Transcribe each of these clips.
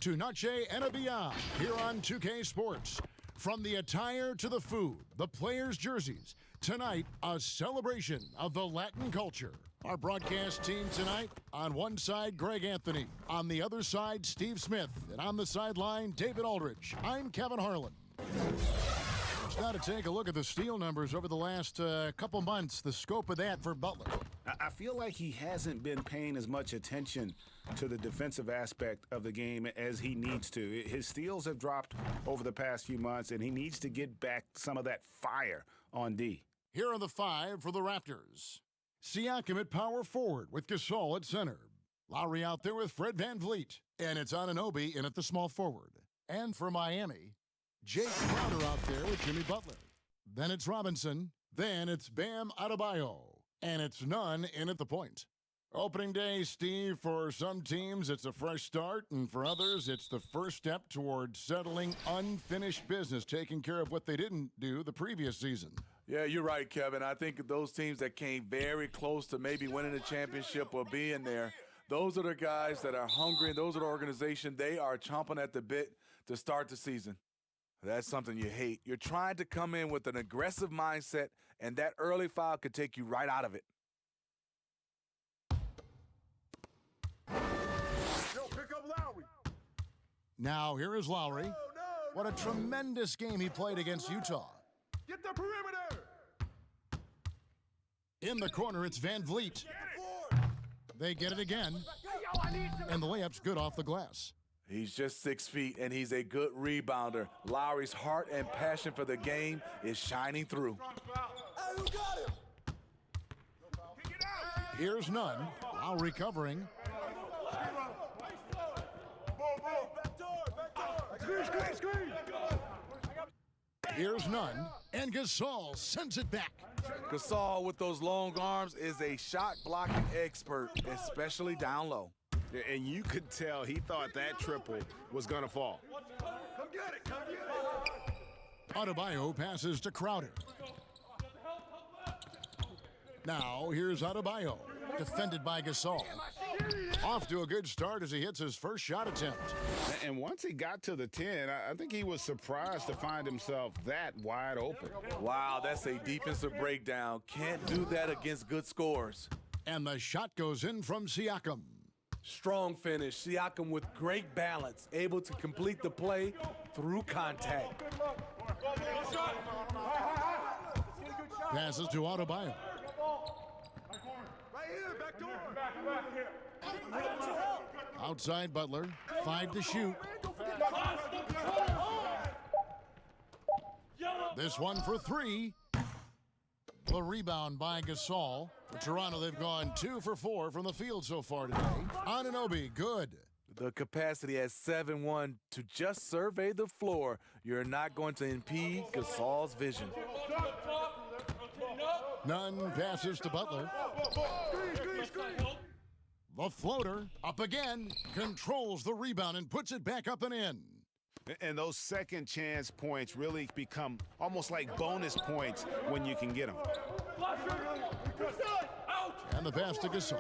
To Noche and beyond here on 2K Sports. From the attire to the food, the players' jerseys. Tonight, a celebration of the Latin culture. Our broadcast team tonight, on one side, Greg Anthony. On the other side, Steve Smith. And on the sideline, David Aldridge. I'm Kevin Harlan. Let's now to take a look at the steal numbers over the last couple months. The scope of that for Butler. I feel like he hasn't been paying as much attention to the defensive aspect of the game as he needs to. His steals have dropped over the past few months, and he needs to get back some of that fire on D. Here are the five for the Raptors. Siakam at power forward with Gasol at center. Lowry out there with Fred VanVleet. And it's Anunoby in at the small forward. And for Miami, Jake Crowder out there with Jimmy Butler. Then it's Robinson. Then it's Bam Adebayo. And it's Nunn in at the point. Opening day, Steve, for some teams, it's a fresh start, and for others, it's the first step towards settling unfinished business, taking care of what they didn't do the previous season. Yeah, you're right, Kevin. I think those teams that came very close to maybe winning the championship or being there, those are the guys that are hungry, and those are the organization. They are chomping at the bit to start the season. That's something you hate. You're trying to come in with an aggressive mindset, and that early foul could take you right out of it. Yo, pick up Lowry. Now, here is Lowry. What a tremendous game he played against Utah. Get the perimeter. In the corner, it's VanVleet. They get it again, and the layup's good off the glass. He's just 6 feet, and he's a good rebounder. Lowry's heart and passion for the game is shining through. Hey, who got him? Here's Nunn. Lowry covering. Screen. Here's Nunn, and Gasol sends it back. Gasol with those long arms is a shot-blocking expert, especially down low. And you could tell he thought that triple was going to fall. Come get it. Adebayo passes to Crowder. Now, here's Adebayo, defended by Gasol. Off to a good start as he hits his first shot attempt. And once he got to the 10, I think he was surprised to find himself that wide open. Wow, that's a defensive breakdown. Can't do that against good scores. And the shot goes in from Siakam. Strong finish. Siakam with great balance, able to complete the play through contact. Passes to Adebayo. Right here, back door. Outside Butler, 5 to shoot. This one for 3. The rebound by Gasol. For Toronto, they've gone 2 for 4 from the field so far today. Anunoby, good. The capacity at 7-1 to just survey the floor. You're not going to impede Gasol's vision. Nunn passes to Butler. The floater, up again, controls the rebound and puts it back up and in. And those second chance points really become almost like bonus points when you can get them. And the pass to Gasol.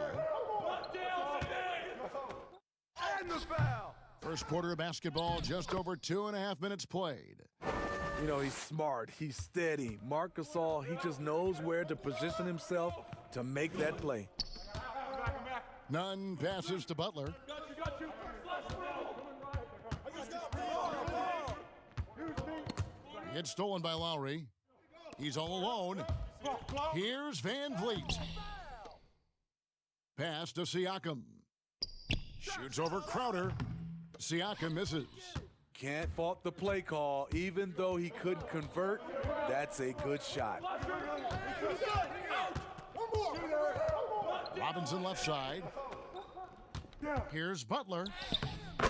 And the foul. First quarter of basketball, just over 2.5 minutes played. You know, he's smart. He's steady. Marc Gasol, he just knows where to position himself to make that play. Nunn passes to Butler. It's stolen by Lowry. He's all alone. Here's VanVleet. Pass to Siakam. Shoots over Crowder. Siakam misses. Can't fault the play call. Even though he couldn't convert, that's a good shot. Robinson left side. Here's Butler.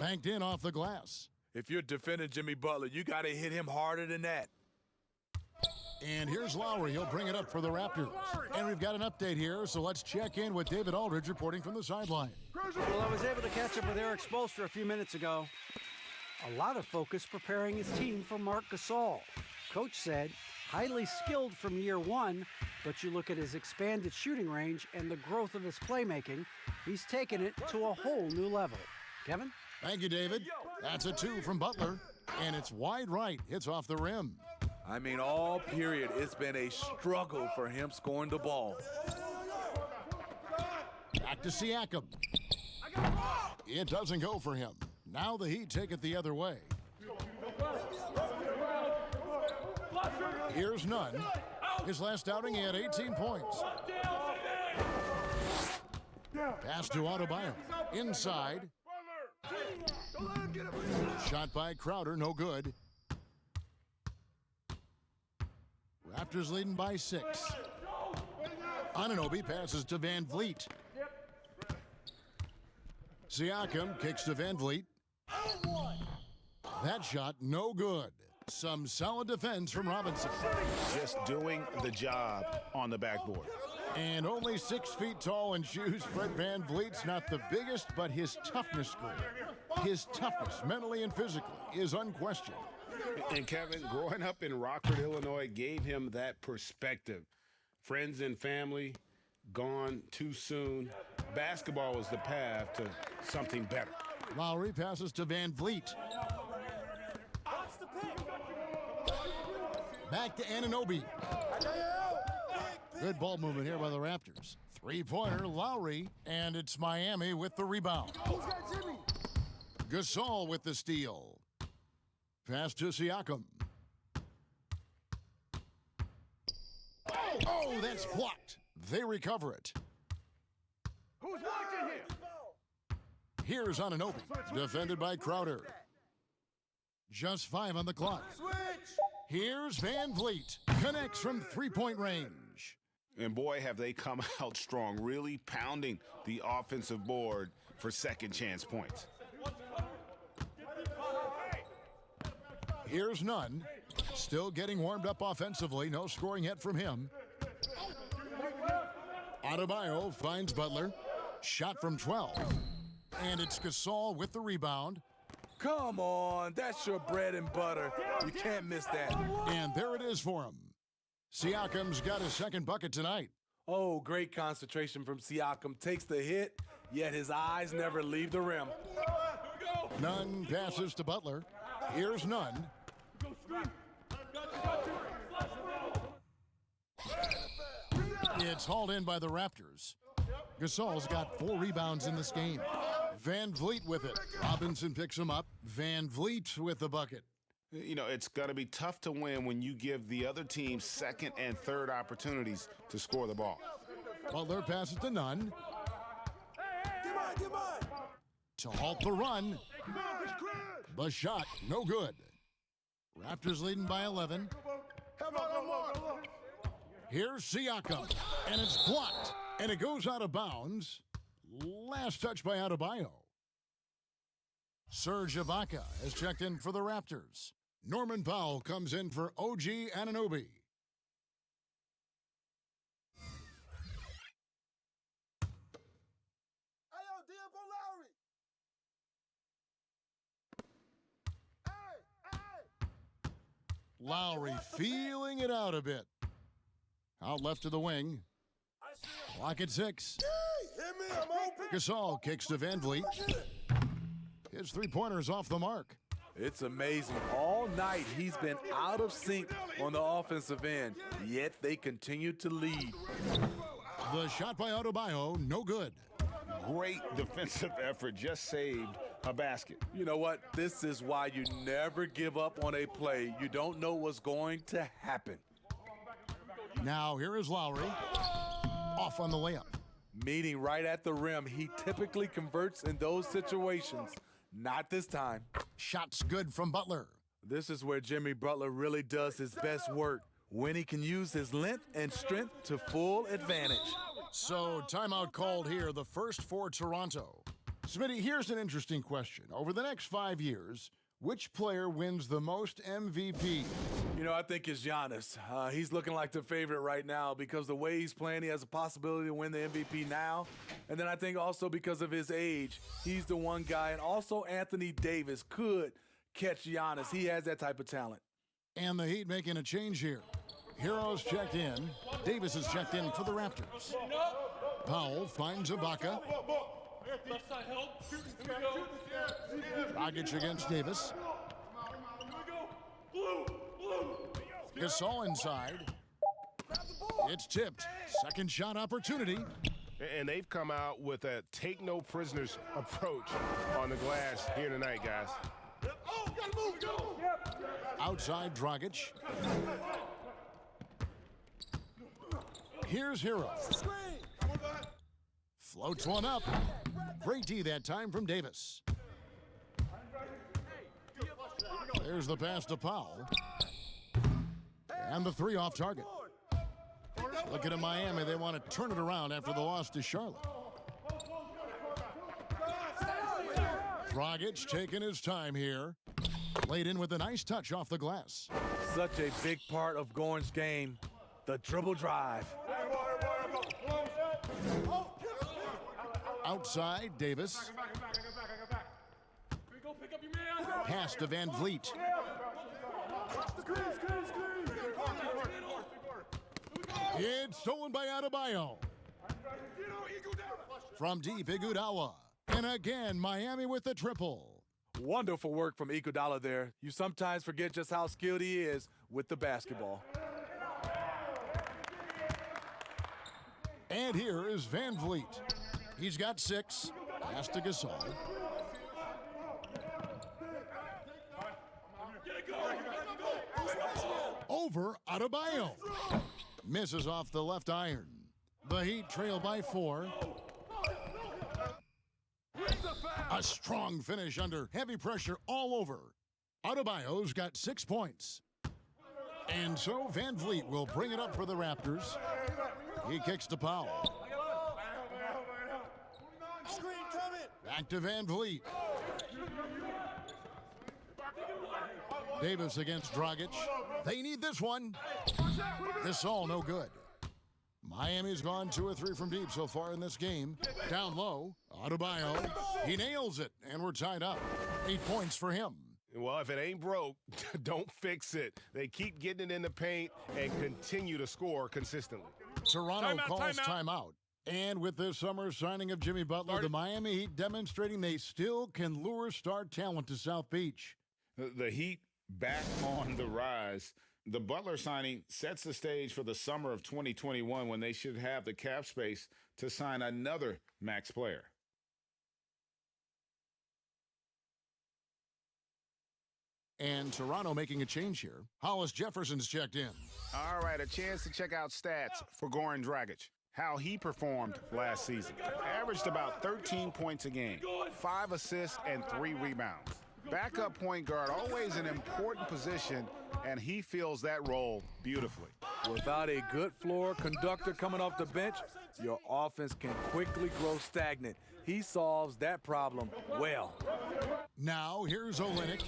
Banked in off the glass. If you're defending Jimmy Butler, you got to hit him harder than that. And here's Lowry. He'll bring it up for the Raptors. And we've got an update here, so let's check in with David Aldridge reporting from the sideline. Well, I was able to catch up with Eric Spoelstra a few minutes ago. A lot of focus preparing his team for Marc Gasol. Coach said, highly skilled from year one, but you look at his expanded shooting range and the growth of his playmaking, he's taken it to a whole new level. Kevin? Thank you, David. That's a 2 from Butler, and it's wide right. Hits off the rim. I mean, all period, it's been a struggle for him scoring the ball. Back to Siakam. It doesn't go for him. Now the Heat take it the other way. Here's Nunn. His last outing, he had 18 points. Pass to Adebayo. Inside. Shot by Crowder, no good. Raptors leading by 6. Anunoby passes to Van Vliet. Siakam kicks to Van Vliet. That shot, no good. Some solid defense from Robinson. Just doing the job on the backboard. And only 6 feet tall in shoes, Fred Van Vliet's not the biggest, but his toughness grade. His toughness, mentally and physically, is unquestioned. And Kevin, growing up in Rockford, Illinois, gave him that perspective. Friends and family gone too soon. Basketball was the path to something better. Lowry passes to Van Vliet. Back to Anunoby. Good ball movement here by the Raptors. Three-pointer, Lowry, and it's Miami with the rebound. Gasol with the steal. Pass to Siakam. Oh, that's blocked. They recover it. Who's watching here? Here's Anunoby, defended by Crowder. Just 5 on the clock. Here's Van Vliet, connects from three-point range. And boy, have they come out strong, really pounding the offensive board for second chance points. Here's Nunn, still getting warmed up offensively. No scoring yet from him. Adebayo finds Butler. Shot from 12. And it's Gasol with the rebound. Come on, that's your bread and butter. You can't miss that. And there it is for him. Siakam's got his second bucket tonight. Oh, great concentration from Siakam. Takes the hit, yet his eyes never leave the rim. Nunn passes to Butler. Here's Nunn. It's hauled in by the Raptors. Gasol's got 4 rebounds in this game. Van Vliet with it. Robinson picks him up. Van Vliet with the bucket. You know, it's going to be tough to win when you give the other team second and third opportunities to score the ball. Butler passes to Nunn. To halt the run. The shot, no good. Raptors leading by 11. Here's Siakam, and it's blocked, and it goes out of bounds. Last touch by Adebayo. Serge Ibaka has checked in for the Raptors. Norman Powell comes in for OG Anunoby. Lowry feeling it out a bit. Out left to the wing. Clock at 6. Gasol kicks to Van Vliet. His three-pointer's off the mark. It's amazing. All night he's been out of sync on the offensive end, yet they continue to lead. The shot by Adebayo, no good. Great defensive effort, just saved a basket. You know what? This is why you never give up on a play. You don't know what's going to happen. Now here is Lowry. Off on the layup. Meeting right at the rim. He typically converts in those situations. Not this time. Shot's good from Butler. This is where Jimmy Butler really does his best work, when he can use his length and strength to full advantage. So timeout called here, the first for Toronto. Smitty, here's an interesting question. Over the next 5 years, which player wins the most MVP? You know, I think it's Giannis. He's looking like the favorite right now because the way he's playing, he has a possibility to win the MVP now. And then I think also because of his age, he's the one guy. And also Anthony Davis could catch Giannis. He has that type of talent. And the Heat making a change here. Heroes checked in. Davis is checked in for the Raptors. Powell finds Ibaka. Left side help. Here we go. Dragic against Davis. Blue. Gasol inside. It's tipped. Second shot opportunity. And they've come out with a take no prisoners approach on the glass here tonight, guys. Outside Dragic. Here's Hero. Floats one up. Great D that time from Davis. There's the pass to Powell. And the three off target. Looking at Miami, they want to turn it around after the loss to Charlotte. Dragic taking his time here. Laid in with a nice touch off the glass. Such a big part of Goran's game, the dribble drive. Outside, Davis. Go pick up your man. Pass to Van Vliet. It's stolen by Adebayo. From deep, Iguodala. And again, Miami with the triple. Wonderful work from Iguodala there. You sometimes forget just how skilled he is with the basketball. And here is Van Vliet. He's got 6. Pass to Gasol. Over Adebayo. Misses off the left iron. The Heat trail by 4. A strong finish under heavy pressure all over. Adebayo's got 6 points. And so Van Vliet will bring it up for the Raptors. He kicks to Powell. Back to Van Vliet. Davis against Dragic. They need this one. This all no good. Miami's gone 2 or 3 from deep so far in this game. Down low, Adebayo. He nails it, and we're tied up. 8 points for him. Well, if it ain't broke, don't fix it. They keep getting it in the paint and continue to score consistently. Toronto calls timeout. And with this summer signing of Jimmy Butler, the Miami Heat demonstrating they still can lure star talent to South Beach. The Heat back on the rise. The Butler signing sets the stage for the summer of 2021 when they should have the cap space to sign another max player. And Toronto making a change here. Hollis Jefferson's checked in. All right, a chance to check out stats for Goran Dragic. How he performed last season. Averaged about 13 points a game, 5 assists and 3 rebounds. Backup point guard, always an important position, and he fills that role beautifully. Without a good floor conductor coming off the bench, your offense can quickly grow stagnant. He solves that problem well. Now, here's Olynyk.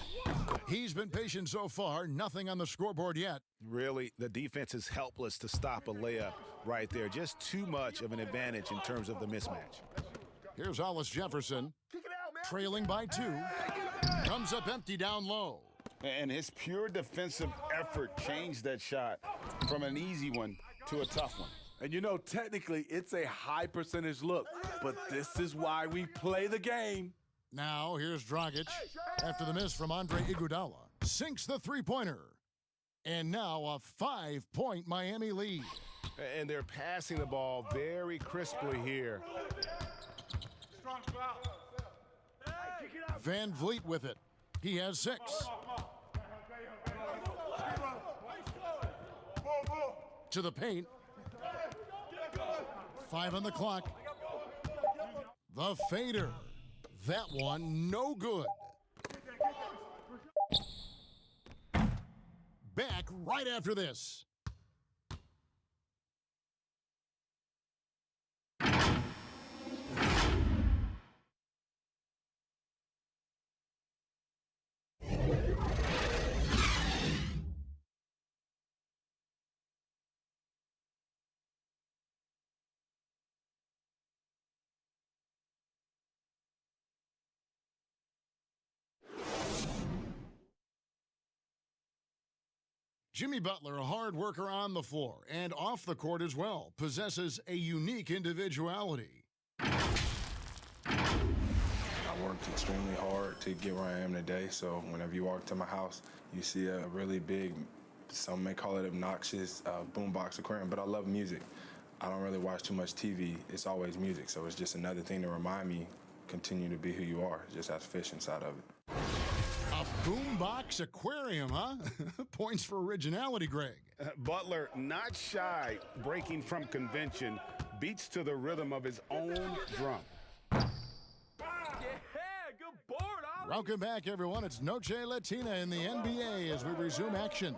He's been patient so far, nothing on the scoreboard yet. Really, the defense is helpless to stop a layup right there. Just too much of an advantage in terms of the mismatch. Here's Hollis Jefferson, trailing by 2. Comes up empty down low. And his pure defensive effort changed that shot from an easy one to a tough one. And you know, technically, it's a high percentage look, but this is why we play the game. Now, here's Dragic. After the miss from Andre Iguodala, sinks the three-pointer. And now a 5-point Miami lead. And they're passing the ball very crisply here. Van Vliet with it. He has 6. To the paint. 5 on the clock. The fader. That one, no good. Back right after this. Jimmy Butler, a hard worker on the floor and off the court as well, possesses a unique individuality. worked extremely hard to get where I am today. So whenever you walk to my house, you see a really big, some may call it obnoxious, boombox aquarium, but I love music. I don't really watch too much TV. It's always music, so it's just another thing to remind me, continue to be who you are. It just has fish inside of it. A boombox aquarium, huh? Points for originality, Greg. Butler, not shy, breaking from convention, beats to the rhythm of his own drum. Yeah, good board, Ollie. Welcome back, everyone. It's Noche Latina in the NBA as we resume action.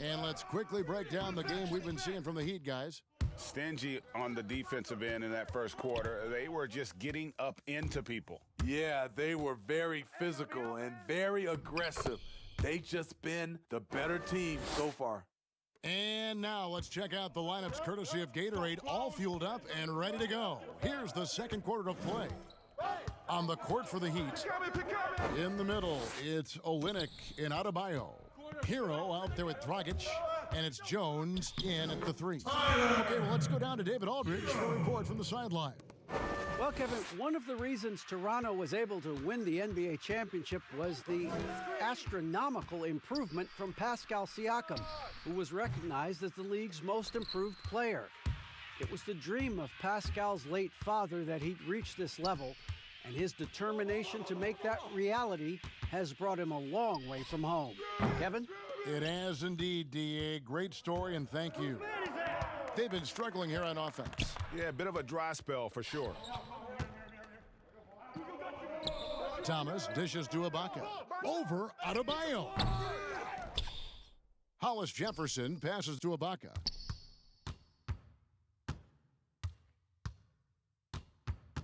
And let's quickly break down the game we've been seeing from the Heat, guys. Stingy on the defensive end in that first quarter. They were just getting up into people. Yeah, they were very physical and very aggressive. They just been the better team so far. And now let's check out the lineups courtesy of Gatorade, all fueled up and ready to go. Here's the second quarter of play. On the court for the Heat, in the middle, it's Olynyk and Adebayo. Hero out there with Dragic, and it's Jones in at the three. Okay, well, let's go down to David Aldridge for a report from the sideline. Well, Kevin, one of the reasons Toronto was able to win the NBA championship was the astronomical improvement from Pascal Siakam, who was recognized as the league's most improved player. It was the dream of Pascal's late father that he'd reach this level, and his determination to make that reality has brought him a long way from home. Kevin? It has indeed, D.A. Great story, and thank you. They've been struggling here on offense. Yeah, a bit of a dry spell for sure. Thomas dishes to Ibaka. Over Adebayo. Hollis Jefferson passes to Ibaka.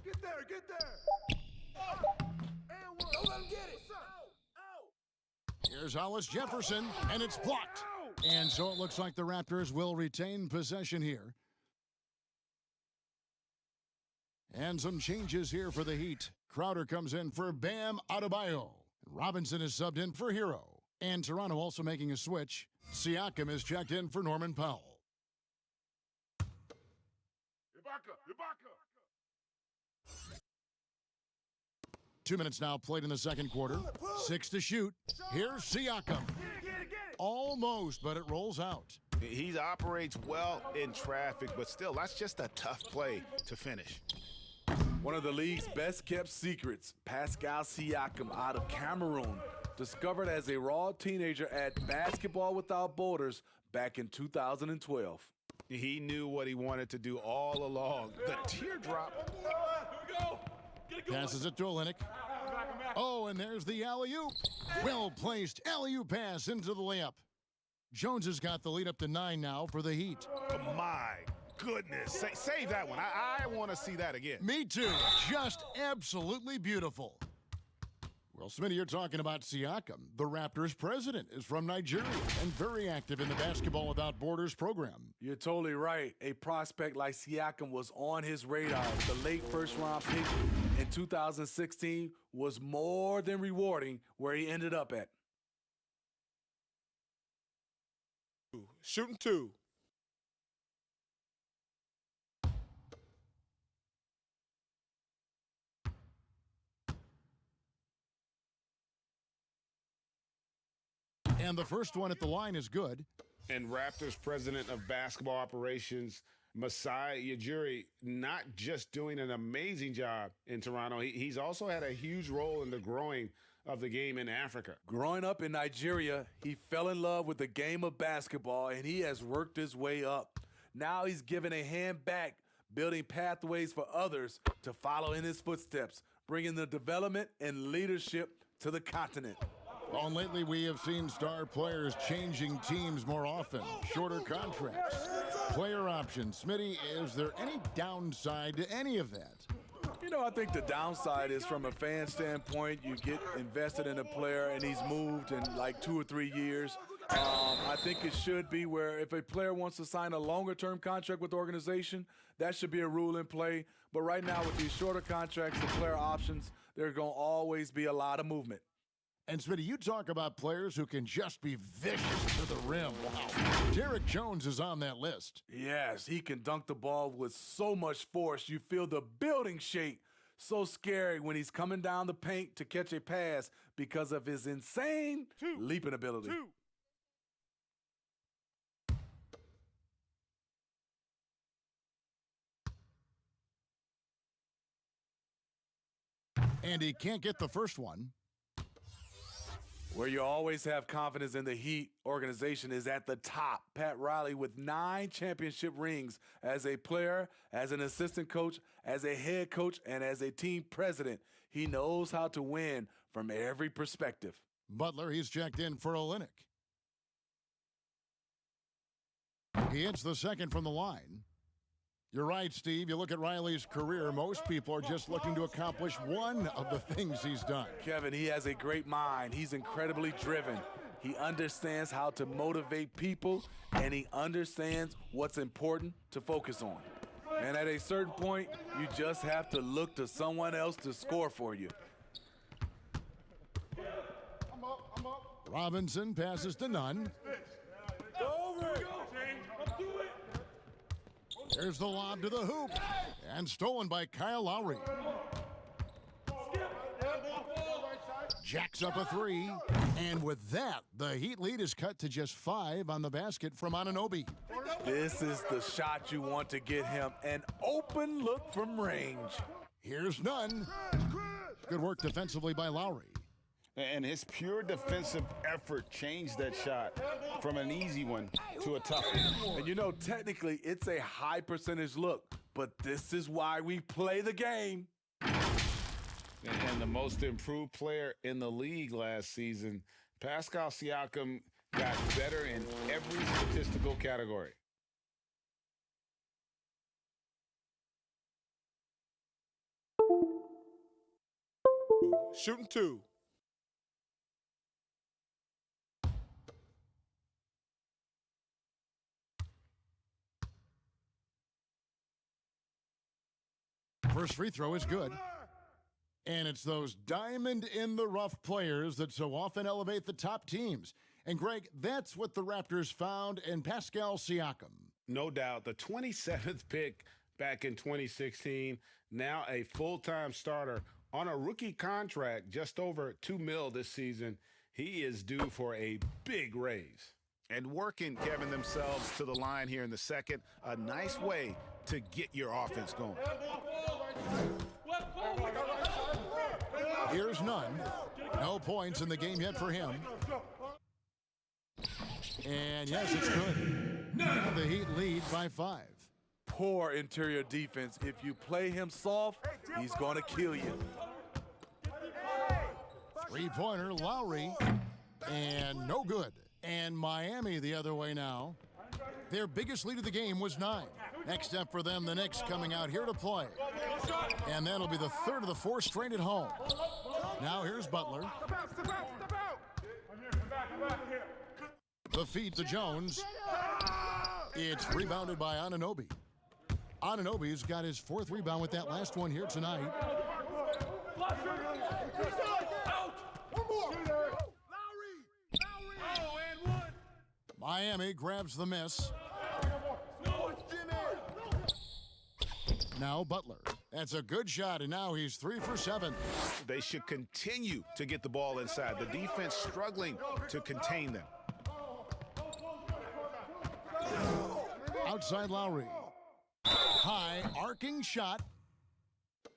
Get there, get there. And one. Don't let him get it. Here's Hollis Jefferson, and it's blocked. And so it looks like the Raptors will retain possession here. And some changes here for the Heat. Crowder comes in for Bam Adebayo. Robinson is subbed in for Hero. And Toronto also making a switch. Siakam is checked in for Norman Powell. Ibaka. 2 minutes now played in the second quarter. 6 to shoot. Here's Siakam. Get it. Almost, but it rolls out. He operates well in traffic, but still, that's just a tough play to finish. One of the league's best-kept secrets, Pascal Siakam out of Cameroon, discovered as a raw teenager at Basketball Without Borders back in 2012. He knew what he wanted to do all along. The teardrop. Here we go. Get it going. Passes it to Olynyk. Oh, and there's the alley-oop. Well-placed alley-oop pass into the layup. Jones has got the lead up to 9 now for the Heat. Oh, my goodness. Save that one. I want to see that again. Me too. Just absolutely beautiful. Well, Smitty, you're talking about Siakam. The Raptors president is from Nigeria and very active in the Basketball Without Borders program. You're totally right. A prospect like Siakam was on his radar. The late first-round pick in 2016 was more than rewarding where he ended up at. Shooting 2. And the first one at the line is good. And Raptors president of basketball operations, Masai Ujiri, not just doing an amazing job in Toronto, he's also had a huge role in the growing of the game in Africa. Growing up in Nigeria, he fell in love with the game of basketball, and he has worked his way up. Now he's given a hand back, building pathways for others to follow in his footsteps, bringing the development and leadership to the continent. Well, and lately we have seen star players changing teams more often, shorter contracts, player options. Smitty, is there any downside to any of that? You know, I think the downside is from a fan standpoint, you get invested in a player and he's moved in like 2 or 3 years. I think it should be where if a player wants to sign a longer-term contract with the organization, that should be a rule in play. But right now with these shorter contracts and player options, there's going to always be a lot of movement. And Smitty, you talk about players who can just be vicious to the rim. Wow. Derek Jones is on that list. Yes, he can dunk the ball with so much force. You feel the building shake. So scary when he's coming down the paint to catch a pass because of his insane leaping ability. And he can't get the first one. Where you always have confidence in the Heat organization is at the top. Pat Riley with 9 championship rings as a player, as an assistant coach, as a head coach, and as a team president. He knows how to win from every perspective. Butler, he's checked in for Olynyk. He hits the second from the line. You're right, Steve. You look at Riley's career, most people are just looking to accomplish one of the things he's done. Kevin, he has a great mind. He's incredibly driven. He understands how to motivate people, and he understands what's important to focus on. And at a certain point, you just have to look to someone else to score for you. Robinson passes to Nunn. There's the lob to the hoop, and stolen by Kyle Lowry. Jacks up a 3, and with that, the Heat lead is cut to just 5 on the basket from Anunoby. This is the shot you want to get him, an open look from range. Here's Nunn. Good work defensively by Lowry. And his pure defensive effort changed that shot from an easy one to a tough one. And you know, technically, it's a high percentage look, but this is why we play the game. And the most improved player in the league last season, Pascal Siakam, got better in every statistical category. Shooting 2. First free throw is good. And it's those diamond-in-the-rough players that so often elevate the top teams. And, Greg, that's what the Raptors found in Pascal Siakam. No doubt. The 27th pick back in 2016, now a full-time starter on a rookie contract, just over $2 million this season. He is due for a big raise. And working, Kevin, themselves to the line here in the second, a nice way to get your offense going. Here's Nunn. No points in the game yet for him. And yes, it's good. The Heat lead by 5. Poor interior defense. If you play him soft, he's going to kill you. Three-pointer, Lowry. And no good. And Miami the other way now. Their biggest lead of the game was 9. Next up for them, the Knicks coming out here to play. And that'll be the third of the 4 straight at home. Now here's Butler. The feed to Jones. It's rebounded by Anunoby. Anunoby's got his 4th rebound with that last one here tonight. Miami grabs the miss. Now Butler. That's a good shot, and now he's 3 for 7. They should continue to get the ball inside. The defense struggling to contain them. Outside Lowry. High, arcing shot.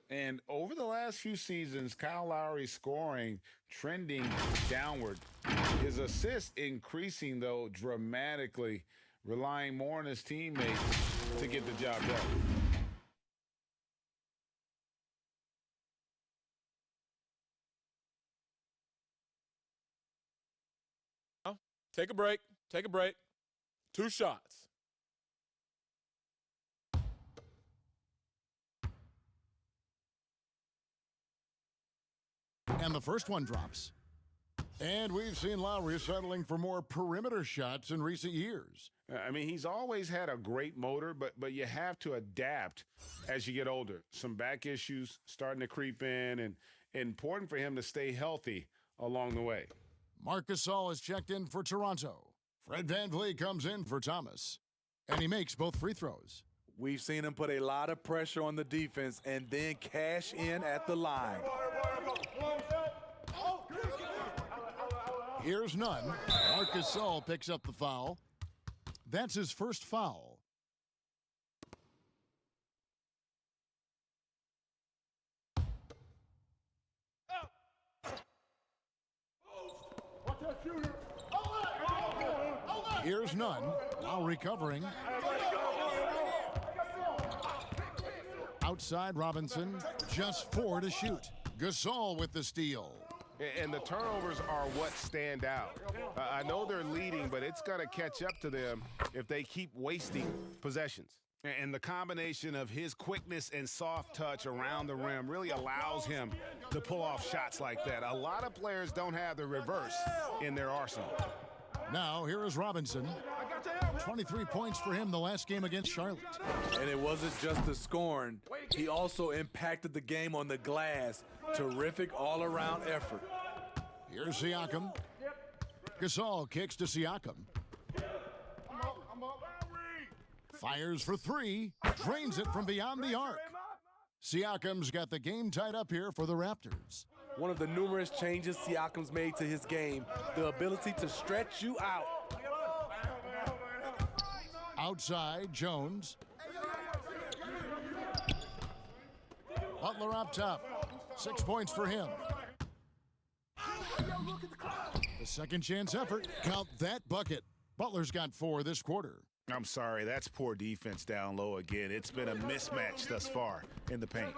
And over the last few seasons, Kyle Lowry's scoring trending downward. His assists increasing, though, dramatically, relying more on his teammates to get the job done. Take a break. Take a break. 2 shots. And the first one drops. And we've seen Lowry settling for more perimeter shots in recent years. I mean, he's always had a great motor, but you have to adapt as you get older. Some back issues starting to creep in, and important for him to stay healthy along the way. Marc Gasol is checked in for Toronto. Fred VanVleet comes in for Thomas. And he makes both free throws. We've seen him put a lot of pressure on the defense and then cash in at the line. Here's none. Marc Gasol picks up the foul. That's his first foul. Here's none. Now recovering. Outside Robinson, just 4 to shoot. Gasol with the steal. And the turnovers are what stand out. I know they're leading, but it's going to catch up to them if they keep wasting possessions. And the combination of his quickness and soft touch around the rim really allows him to pull off shots like that. A lot of players don't have the reverse in their arsenal. Now, here is Robinson. 23 points for him the last game against Charlotte. And it wasn't just the scoring. He also impacted the game on the glass. Terrific all-around effort. Here's Siakam. Gasol kicks to Siakam. Fires for 3. Drains it from beyond the arc. Siakam's got the game tied up here for the Raptors. One of the numerous changes Siakam's made to his game, the ability to stretch you out. Outside, Jones. Butler up top. 6 points for him. The second chance effort. Count that bucket. Butler's got 4 this quarter. I'm sorry, that's poor defense down low again. It's been a mismatch thus far in the paint.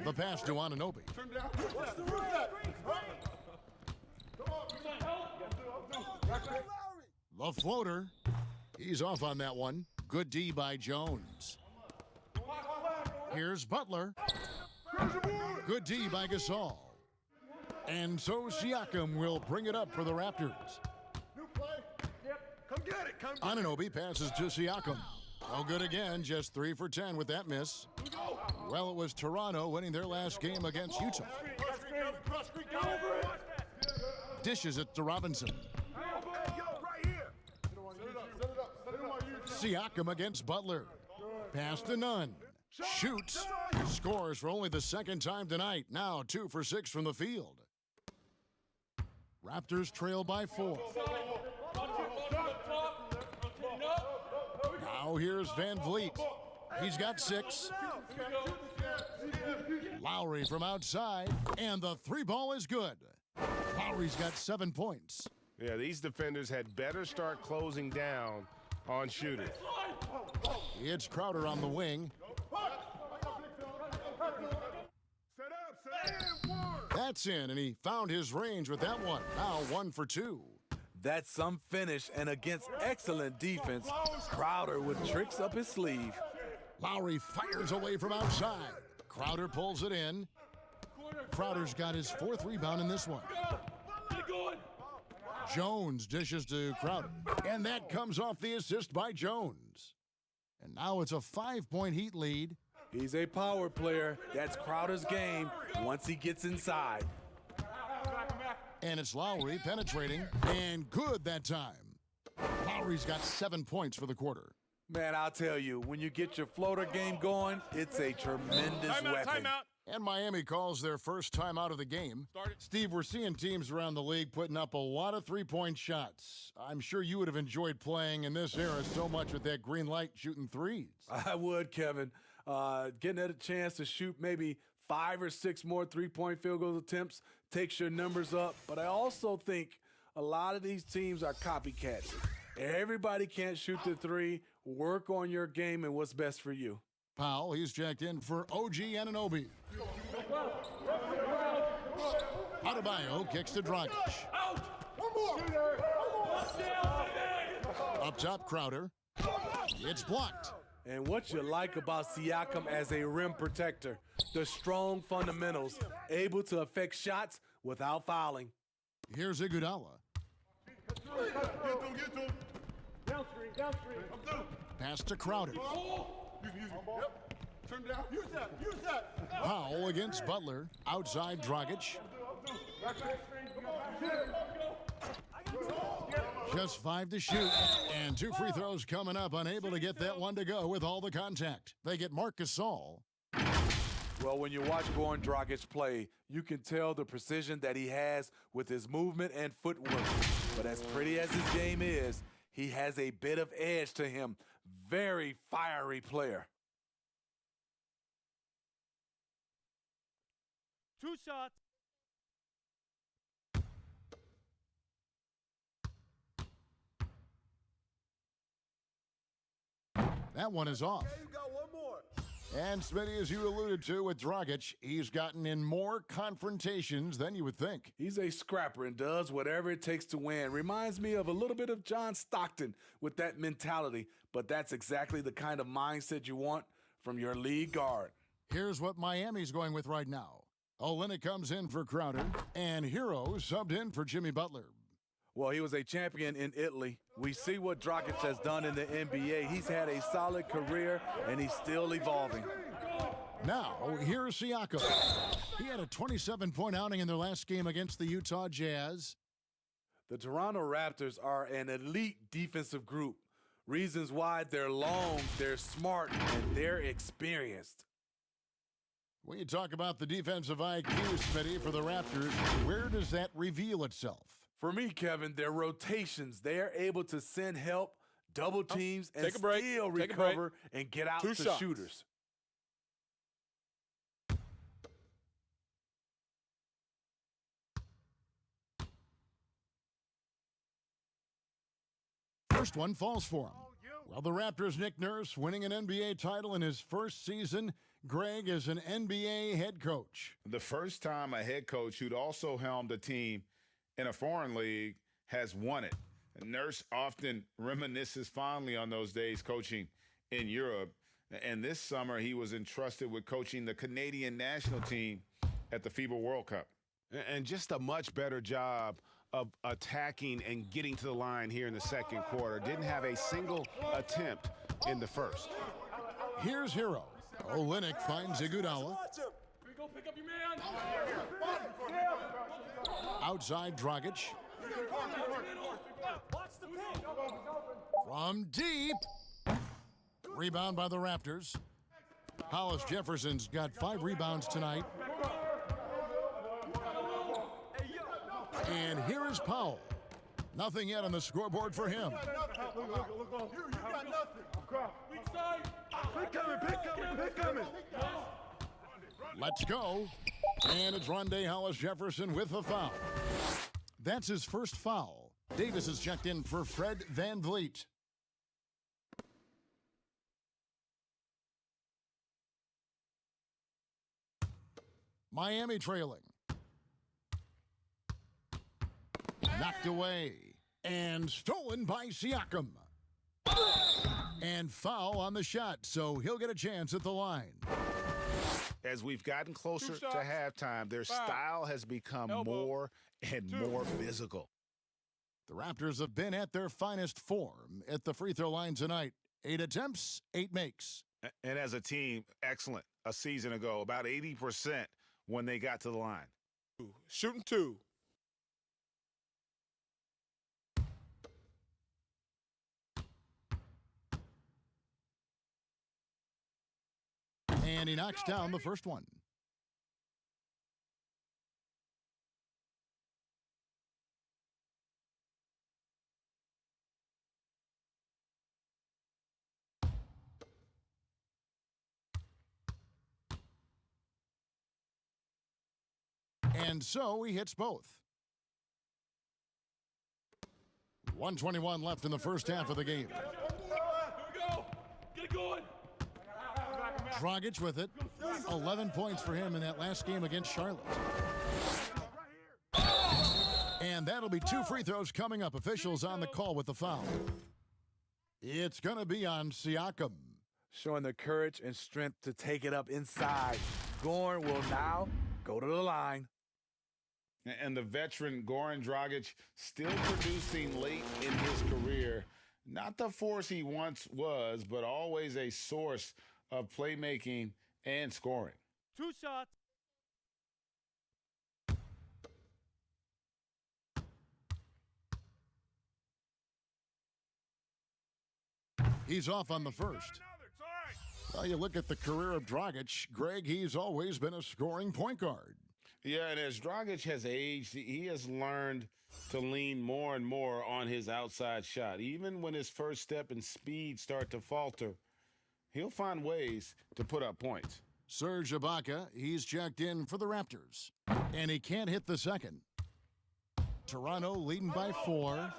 The pass to Anunoby. The floater. He's off on that one. Good D by Jones. Here's Butler. Good D by Gasol. And so Siakam will bring it up for the Raptors. Anunoby passes to Siakam. No good again, just 3 for 10 with that miss. Well, it was Toronto winning their last game against Utah. Dishes it to Robinson. Siakam against Butler. Pass to none. Shoots. Scores for only the second time tonight. Now 2 for 6 from the field. Raptors trail by 4. Now here's Van Vliet. He's got 6. Lowry from outside, and the 3 ball is good. Lowry's got 7 points. Yeah, these defenders had better start closing down on shooters. It's Crowder on the wing. That's in, and he found his range with that one. Now 1 for 2. That's some finish, and against excellent defense, Crowder with tricks up his sleeve. Lowry fires away from outside. Crowder pulls it in. Crowder's got his 4th rebound in this one. Jones dishes to Crowder, and that comes off the assist by Jones. And now it's a 5-point Heat lead. He's a power player. That's Crowder's game once he gets inside. And it's Lowry penetrating, and good that time. Lowry's got 7 points for the quarter. Man, I'll tell you, when you get your floater game going, it's a tremendous weapon. Timeout. And Miami calls their first time out of the game. Steve, we're seeing teams around the league putting up a lot of three-point shots. I'm sure you would have enjoyed playing in this era so much with that green light shooting threes. I would, Kevin. Getting a chance to shoot maybe 5 or 6 more three-point field goal attempts takes your numbers up. But I also think a lot of these teams are copycats. Everybody can't shoot the 3. Work on your game and what's best for you. Powell, he's checked in for OG Anunoby. Adebayo kicks to Dragic. Up top, Crowder. It's blocked. And what you like about Siakam as a rim protector, the strong fundamentals, able to affect shots without fouling. Here's Iguodala. Pass to Crowder. Turn down. Use that. Powell against Butler. Outside Dragic. Just 5 to shoot, and 2 free throws coming up, unable to get that one to go with all the contact. They get Marc Gasol. Well, when you watch Goran Dragic play, you can tell the precision that he has with his movement and footwork. But as pretty as his game is, he has a bit of edge to him. Very fiery player. 2 shots. That one is off. Okay, you got one more. And Smitty, as you alluded to with Dragic, he's gotten in more confrontations than you would think. He's a scrapper and does whatever it takes to win. Reminds me of a little bit of John Stockton with that mentality, but that's exactly the kind of mindset you want from your lead guard. Here's what Miami's going with right now. Olynyk comes in for Crowder, and Hero subbed in for Jimmy Butler. Well, he was a champion in Italy. We see what Dragic has done in the NBA. He's had a solid career, and he's still evolving. Now, here's Siakam. He had a 27-point outing in their last game against the Utah Jazz. The Toronto Raptors are an elite defensive group. Reasons why: they're long, they're smart, and they're experienced. When you talk about the defensive IQ, Smitty, for the Raptors, where does that reveal itself? For me, Kevin, their rotations, they are able to send help, double teams, and Take a break. still Take a break. recover and get out 2 to shots. shooters. First one falls for him. Well, the Raptors' Nick Nurse winning an NBA title in his first season. Greg is an NBA head coach. The first time a head coach who'd also helmed a team in a foreign league has won it. Nurse often reminisces fondly on those days coaching in Europe. And this summer, he was entrusted with coaching the Canadian national team at the FIBA World Cup. And just a much better job of attacking and getting to the line here in the second quarter. Didn't have a single attempt in the first. Here's Hero. Olynyk finds Iguodala. Watch him. Here you go, pick up your man. Outside Dragic. Watch the pick. From deep. Rebound by the Raptors. Hollis Jefferson's got 5 rebounds tonight. And here is Powell. Nothing yet on the scoreboard for him. Weak side. Pick coming. Let's go. And it's Rondé Hollis Jefferson with a foul. That's his first foul. Davis is checked in for Fred VanVleet. Miami trailing. Knocked away. And stolen by Siakam. And foul on the shot, so he'll get a chance at the line. As we've gotten closer 2 to shots. halftime, their Foul. style has become Elbow. more and 2. more physical. The Raptors have been at their finest form at the free throw line tonight. 8 attempts, 8 makes. And as a team, excellent. A season ago, about 80% when they got to the line. Shooting 2. And he knocks down the first one. And so he hits both. 1:21 left in the first half of the game. Here we go. Get it going. Dragic with it. 11 points for him in that last game against Charlotte. And that'll be 2 free throws coming up. Officials on the call with the foul. It's going to be on Siakam. Showing the courage and strength to take it up inside. Goran will now go to the line. And the veteran Goran Dragic still producing late in his career. Not the force he once was, but always a source of playmaking and scoring. 2 shots. He's off on the first. Well, you look at the career of Dragic, Greg, he's always been a scoring point guard. Yeah, and as Dragic has aged, he has learned to lean more and more on his outside shot. Even when his first step and speed start to falter, he'll find ways to put up points. Serge Ibaka, he's checked in for the Raptors, and he can't hit the second. Toronto leading by 4.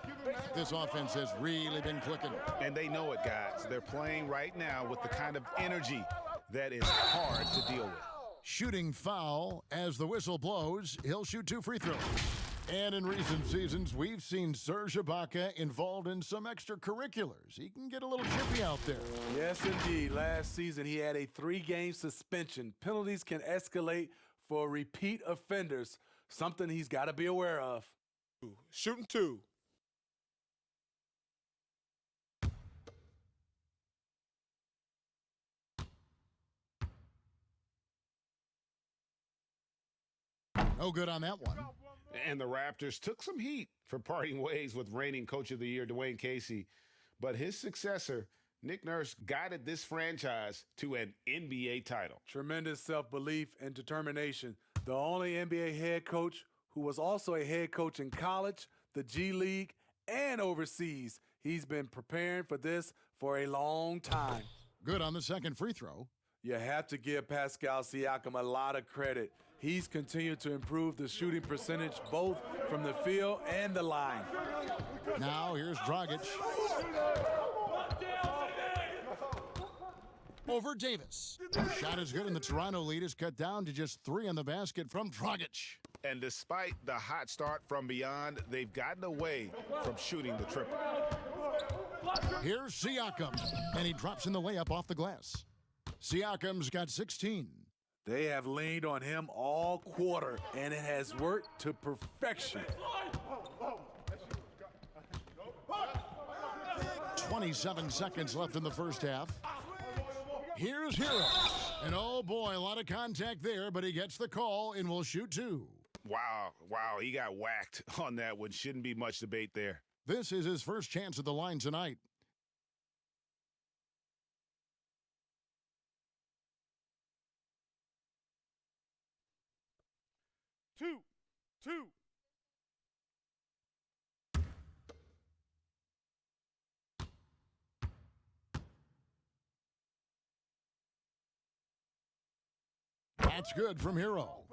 This offense has really been clicking. And they know it, guys. They're playing right now with the kind of energy that is hard to deal with. Shooting foul. As the whistle blows, he'll shoot 2 free throws. And in recent seasons, we've seen Serge Ibaka involved in some extracurriculars. He can get a little chippy out there. Yes, indeed. Last season, he had a 3-game suspension. Penalties can escalate for repeat offenders, something he's got to be aware of. Shooting 2. No good on that one. And the Raptors took some heat for parting ways with reigning Coach of the Year Dwayne Casey. But his successor, Nick Nurse, guided this franchise to an NBA title. Tremendous self-belief and determination. The only NBA head coach who was also a head coach in college, the G League, and overseas. He's been preparing for this for a long time. Good on the second free throw. You have to give Pascal Siakam a lot of credit. He's continued to improve the shooting percentage both from the field and the line. Now here's Dragic. Over Davis. Shot is good, and the Toronto lead is cut down to just 3 on the basket from Dragic. And despite the hot start from beyond, they've gotten away from shooting the triple. Here's Siakam, and he drops in the layup off the glass. Siakam's got 16. They have leaned on him all quarter, and it has worked to perfection. 27 seconds left in the first half. Here's Hero. And oh boy, a lot of contact there, but he gets the call and will shoot 2. Wow, he got whacked on that one. Shouldn't be much debate there. This is his first chance at the line tonight. Two. That's good from Hero.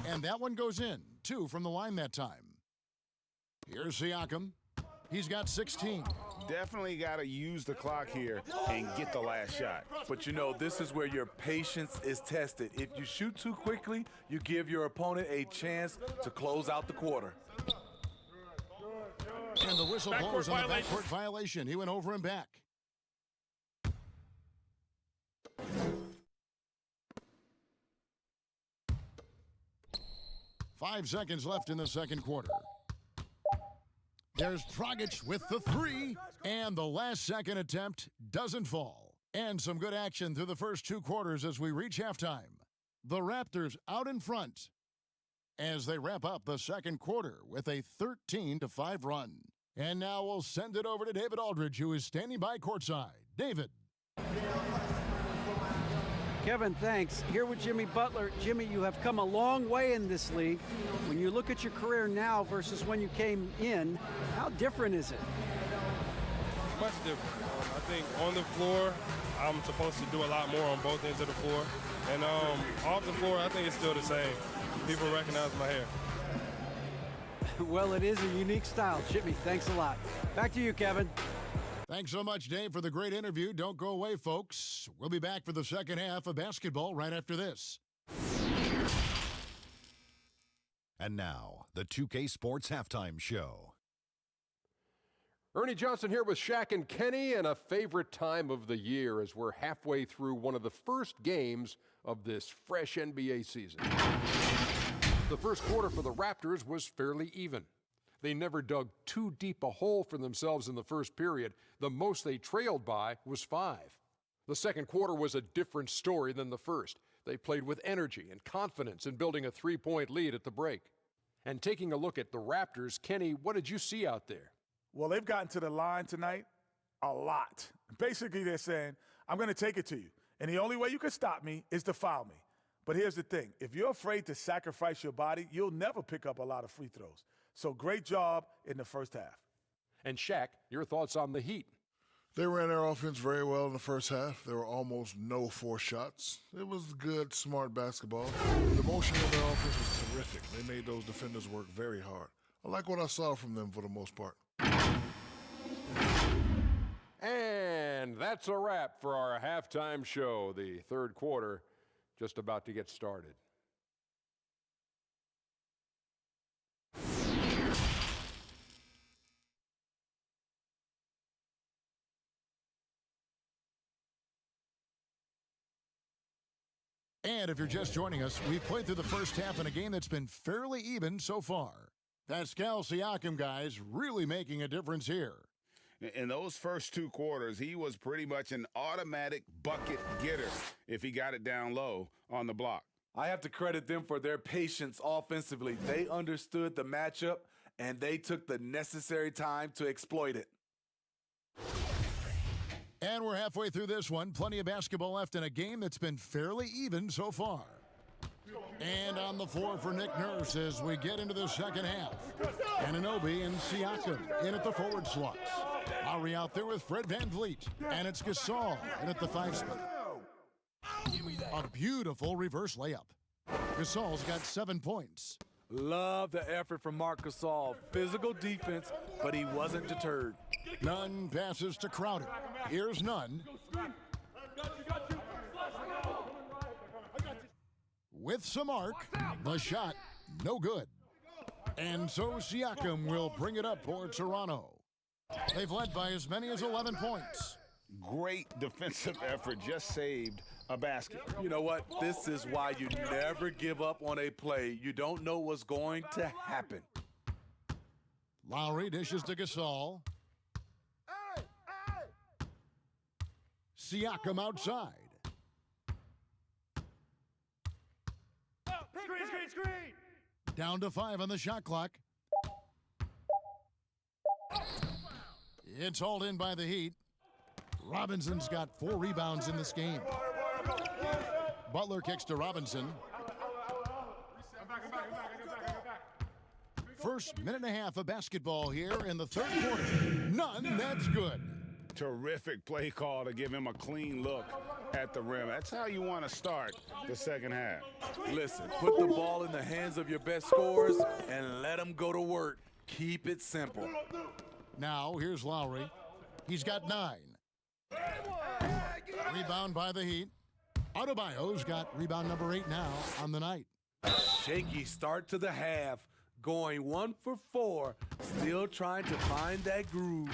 And that one goes in. 2 from the line that time. Here's Siakam. He's got 16. Definitely got to use the clock here and get the last shot. But you know, this is where your patience is tested. If you shoot too quickly, you give your opponent a chance to close out the quarter. And the whistle blows on the backcourt violation. He went over and back. Five seconds left in the second quarter. There's Dragic with the 3, and the last second attempt doesn't fall. And some good action through the first 2 quarters as we reach halftime. The Raptors out in front as they wrap up the second quarter with a 13-5 run. And now we'll send it over to David Aldridge, who is standing by courtside. David. Kevin, thanks. Here with Jimmy Butler. Jimmy, you have come a long way in this league. When you look at your career now versus when you came in, how different is it? Much different. I think on the floor, I'm supposed to do a lot more on both ends of the floor. And off the floor, I think it's still the same. People recognize my hair. Well, it is a unique style. Jimmy, thanks a lot. Back to you, Kevin. Thanks so much, Dave, for the great interview. Don't go away, folks. We'll be back for the second half of basketball right after this. And now, the 2K Sports Halftime Show. Ernie Johnson here with Shaq and Kenny, and a favorite time of the year as we're halfway through one of the first games of this fresh NBA season. The first quarter for the Raptors was fairly even. They never dug too deep a hole for themselves in the first period. The most they trailed by was 5. The second quarter was a different story than the first. They played with energy and confidence in building a 3-point lead at the break. And taking a look at the Raptors, Kenny, what did you see out there? Well, they've gotten to the line tonight a lot. Basically, they're saying, I'm going to take it to you. And the only way you can stop me is to foul me. But here's the thing. If you're afraid to sacrifice your body, you'll never pick up a lot of free throws. So great job in the first half. And Shaq, your thoughts on the Heat? They ran their offense very well in the first half. There were almost no forced shots. It was good, smart basketball. The motion of their offense was terrific. They made those defenders work very hard. I like what I saw from them for the most part. And that's a wrap for our halftime show. The third quarter just about to get started. And if you're just joining us, we've played through the first half in a game that's been fairly even so far. Pascal Siakam, guys, really making a difference here. In those first 2 quarters, he was pretty much an automatic bucket getter if he got it down low on the block. I have to credit them for their patience offensively. They understood the matchup, and they took the necessary time to exploit it. And we're halfway through this one. Plenty of basketball left in a game that's been fairly even so far. And on the floor for Nick Nurse as we get into the second half. Anunoby and Siakam in at the forward slots. Lowry out there with Fred VanVleet. And it's Gasol in at the 5 spot. A beautiful reverse layup. Gasol's got 7 points. Love the effort from Marc Gasol. Physical defense, but he wasn't deterred. Nunn passes to Crowder. Here's Nunn. With some arc, the shot, no good. And so Siakam will bring it up for Toronto. They've led by as many as 11 points. Great defensive effort, just saved a basket. You know what? This is why you never give up on a play. You don't know what's going to happen. Lowry dishes to Gasol. Siakam outside. Screen. Down to 5 on the shot clock. It's hauled in by the Heat. Robinson's got 4 rebounds in this game. Butler kicks to Robinson. First minute and a half of basketball here in the third quarter. None, that's good. Terrific play call to give him a clean look at the rim. That's how you want to start the second half. Listen, put the ball in the hands of your best scorers and let them go to work. Keep it simple. Now, here's Lowry. He's got 9. Rebound by the Heat. Adebayo's got rebound number 8 now on the night. Shaky start to the half. Going 1 for 4. Still trying to find that groove.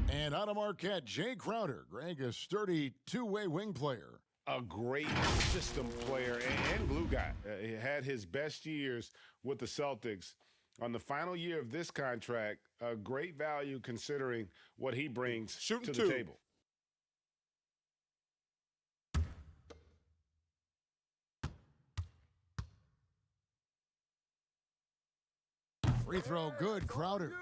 And out of Marquette, Jay Crowder. Greg, a sturdy 2-way wing player. A great system player and glue guy. He had his best years with the Celtics. On the final year of this contract, a great value considering what he brings to the table. Free throw, good, Crowder.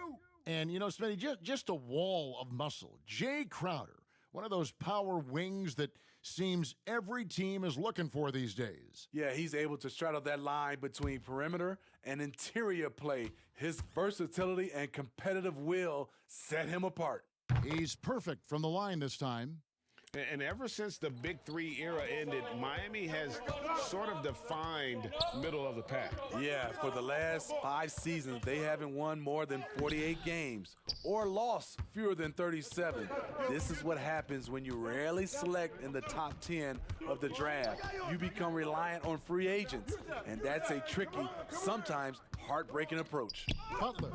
And, you know, Smitty, just a wall of muscle. Jay Crowder, one of those power wings that seems every team is looking for these days. Yeah, he's able to straddle that line between perimeter and interior play. His versatility and competitive will set him apart. He's perfect from the line this time. And ever since the Big Three era ended, Miami has sort of defined middle of the pack. Yeah, for the last 5 seasons, they haven't won more than 48 games or lost fewer than 37. This is what happens when you rarely select in the top 10 of the draft. You become reliant on free agents, and that's a tricky, sometimes heartbreaking approach. Butler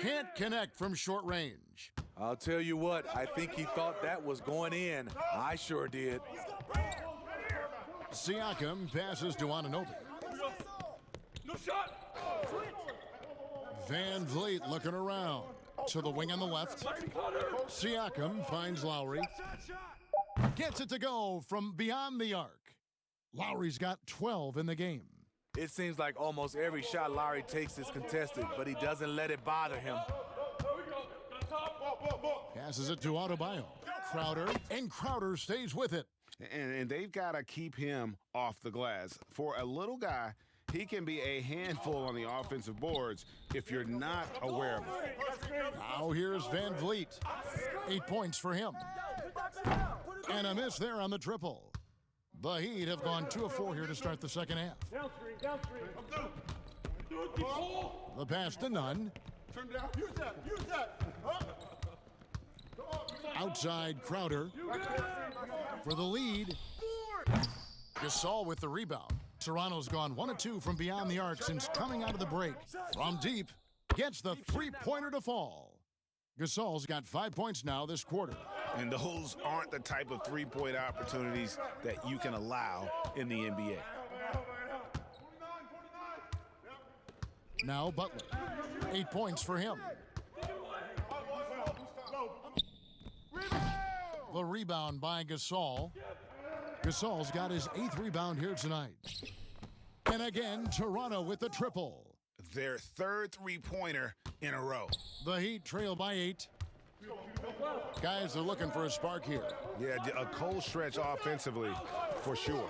can't connect from short range. I'll tell you what, I think he thought that was going in. I sure did. Siakam passes to Anunoby. No shot. Van Vliet looking around. To the wing on the left. Siakam finds Lowry. Gets it to go from beyond the arc. Lowry's got 12 in the game. It seems like almost every shot Lowry takes is contested, but he doesn't let it bother him. Passes it to Adebayo. Crowder stays with it. And they've got to keep him off the glass. For a little guy, he can be a handful on the offensive boards if you're not aware of it. Now here's Van Vliet. 8 points for him. And a miss there on the triple. The Heat have gone 2 of 4 here to start the second half. The pass to Nunn. Use that. Outside Crowder for the lead. Gasol with the rebound. Toronto's gone 1 of 2 from beyond the arc since coming out of the break. From deep, gets the three-pointer to fall. Gasol's got 5 points now this quarter. And those aren't the type of three-point opportunities that you can allow in the NBA. Now Butler. 8 points for him. The rebound by Gasol. Gasol's got his 8th rebound here tonight. And again, Toronto with the triple. Their 3rd three-pointer in a row. The Heat trail by 8. Guys are looking for a spark here. Yeah, a cold stretch offensively, for sure.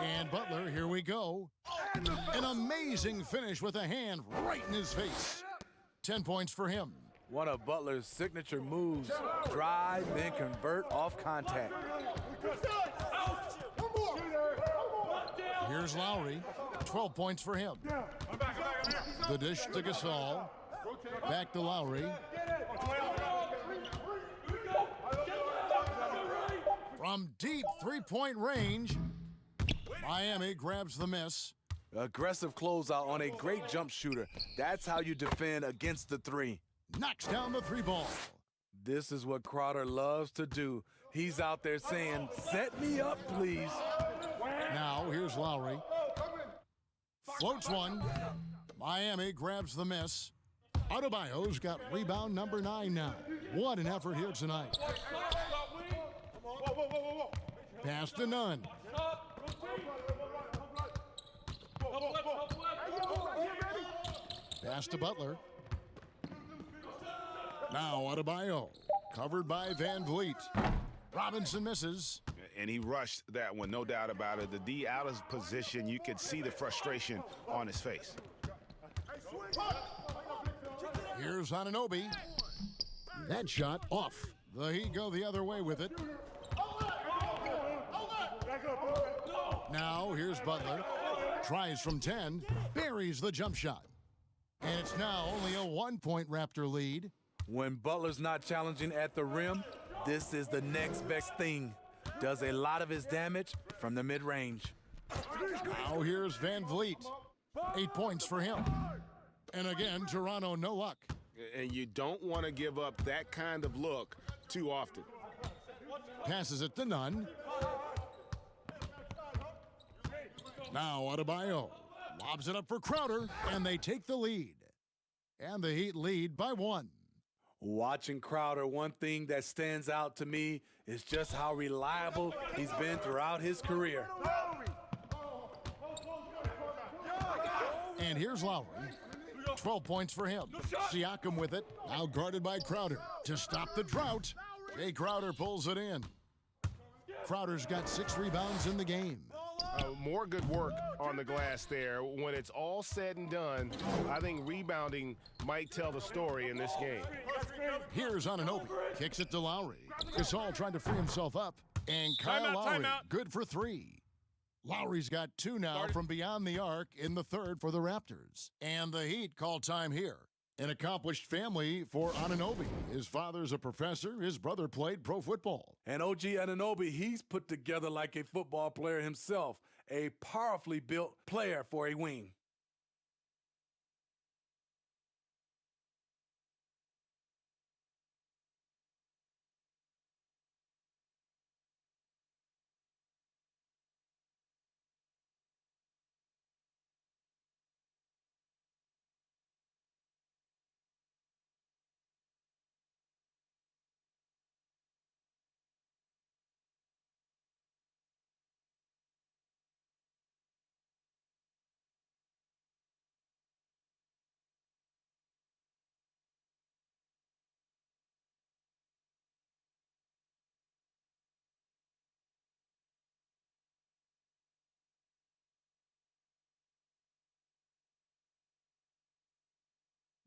And Butler, here we go. An amazing finish with a hand right in his face. 10 points for him. One of Butler's signature moves, drive, then convert off contact. Here's Lowry, 12 points for him. The dish to Gasol, back to Lowry. From deep three-point range, Miami grabs the miss. Aggressive closeout on a great jump shooter. That's how you defend against the three. Knocks down the 3 ball. This is what Crowder loves to do. He's out there saying, set me up, please. Now here's Lowry. Floats one. Miami grabs the miss. Adebayo's got rebound number 9 now. What an effort here tonight. Pass to Nunn. Pass to Butler. Now Adebayo, covered by Van Vliet. Robinson misses. And he rushed that one, no doubt about it. The D out of position, you could see the frustration on his face. Here's Anunoby. That shot off. The Heat go the other way with it. Now here's Butler. Tries from 10. Buries the jump shot. And it's now only a 1-point Raptor lead. When Butler's not challenging at the rim, this is the next best thing. Does a lot of his damage from the mid-range. Now here's Van Vliet. 8 points for him. And again, Toronto no luck. And you don't want to give up that kind of look too often. Passes it to Nunn. Now Adebayo lobs it up for Crowder, and they take the lead. And the Heat lead by 1. Watching Crowder, one thing that stands out to me is just how reliable he's been throughout his career. And here's Lowry. 12 points for him. Siakam with it, now guarded by Crowder. To stop the drought, Jay Crowder pulls it in. Crowder's got 6 rebounds in the game. More good work on the glass there. When it's all said and done, I think rebounding might tell the story in this game. Here's Anunoby. Kicks it to Lowry. Gasol trying to free himself up. And Kyle Lowry, good for 3. Lowry's got 2 now from beyond the arc in the 3rd for the Raptors. And the Heat call time here. An accomplished family for Anunoby. His father's a professor. His brother played pro football. And OG Anunoby, he's put together like a football player himself. A powerfully built player for a wing.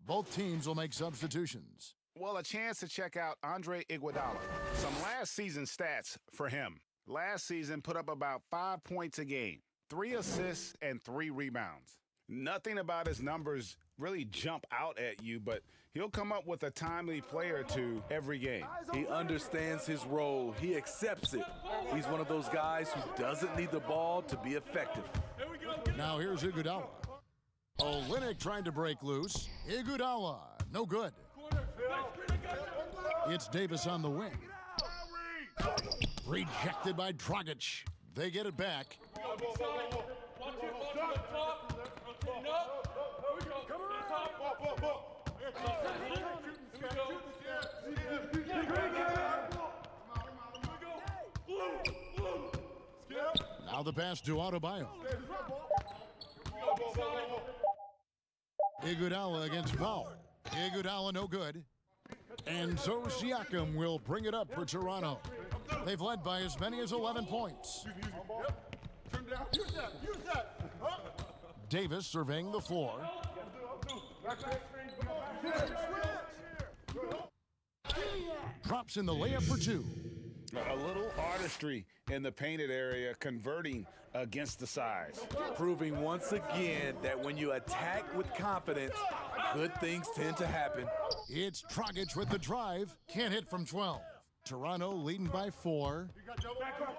Both teams will make substitutions. Well, a chance to check out Andre Iguodala. Some last season stats for him. Last season put up about 5 points a game, 3 assists, and 3 rebounds. Nothing about his numbers really jump out at you, but he'll come up with a timely play or two every game. He understands his role. He accepts it. He's one of those guys who doesn't need the ball to be effective. Now here's Iguodala. Olynyk trying to break loose. Iguodala, no good. It's Davis on the wing. Rejected by Dragic. They get it back. Now the pass to Adebayo. Iguodala against Powell. Iguodala no good. And so Siakam will bring it up for Toronto. They've led by as many as 11 points. Davis surveying the floor. Drops in the layup for 2. A little artistry in the painted area, converting against the size. Proving once again that when you attack with confidence, good things tend to happen. It's Dragic with the drive. Can't hit from 12. Toronto leading by 4.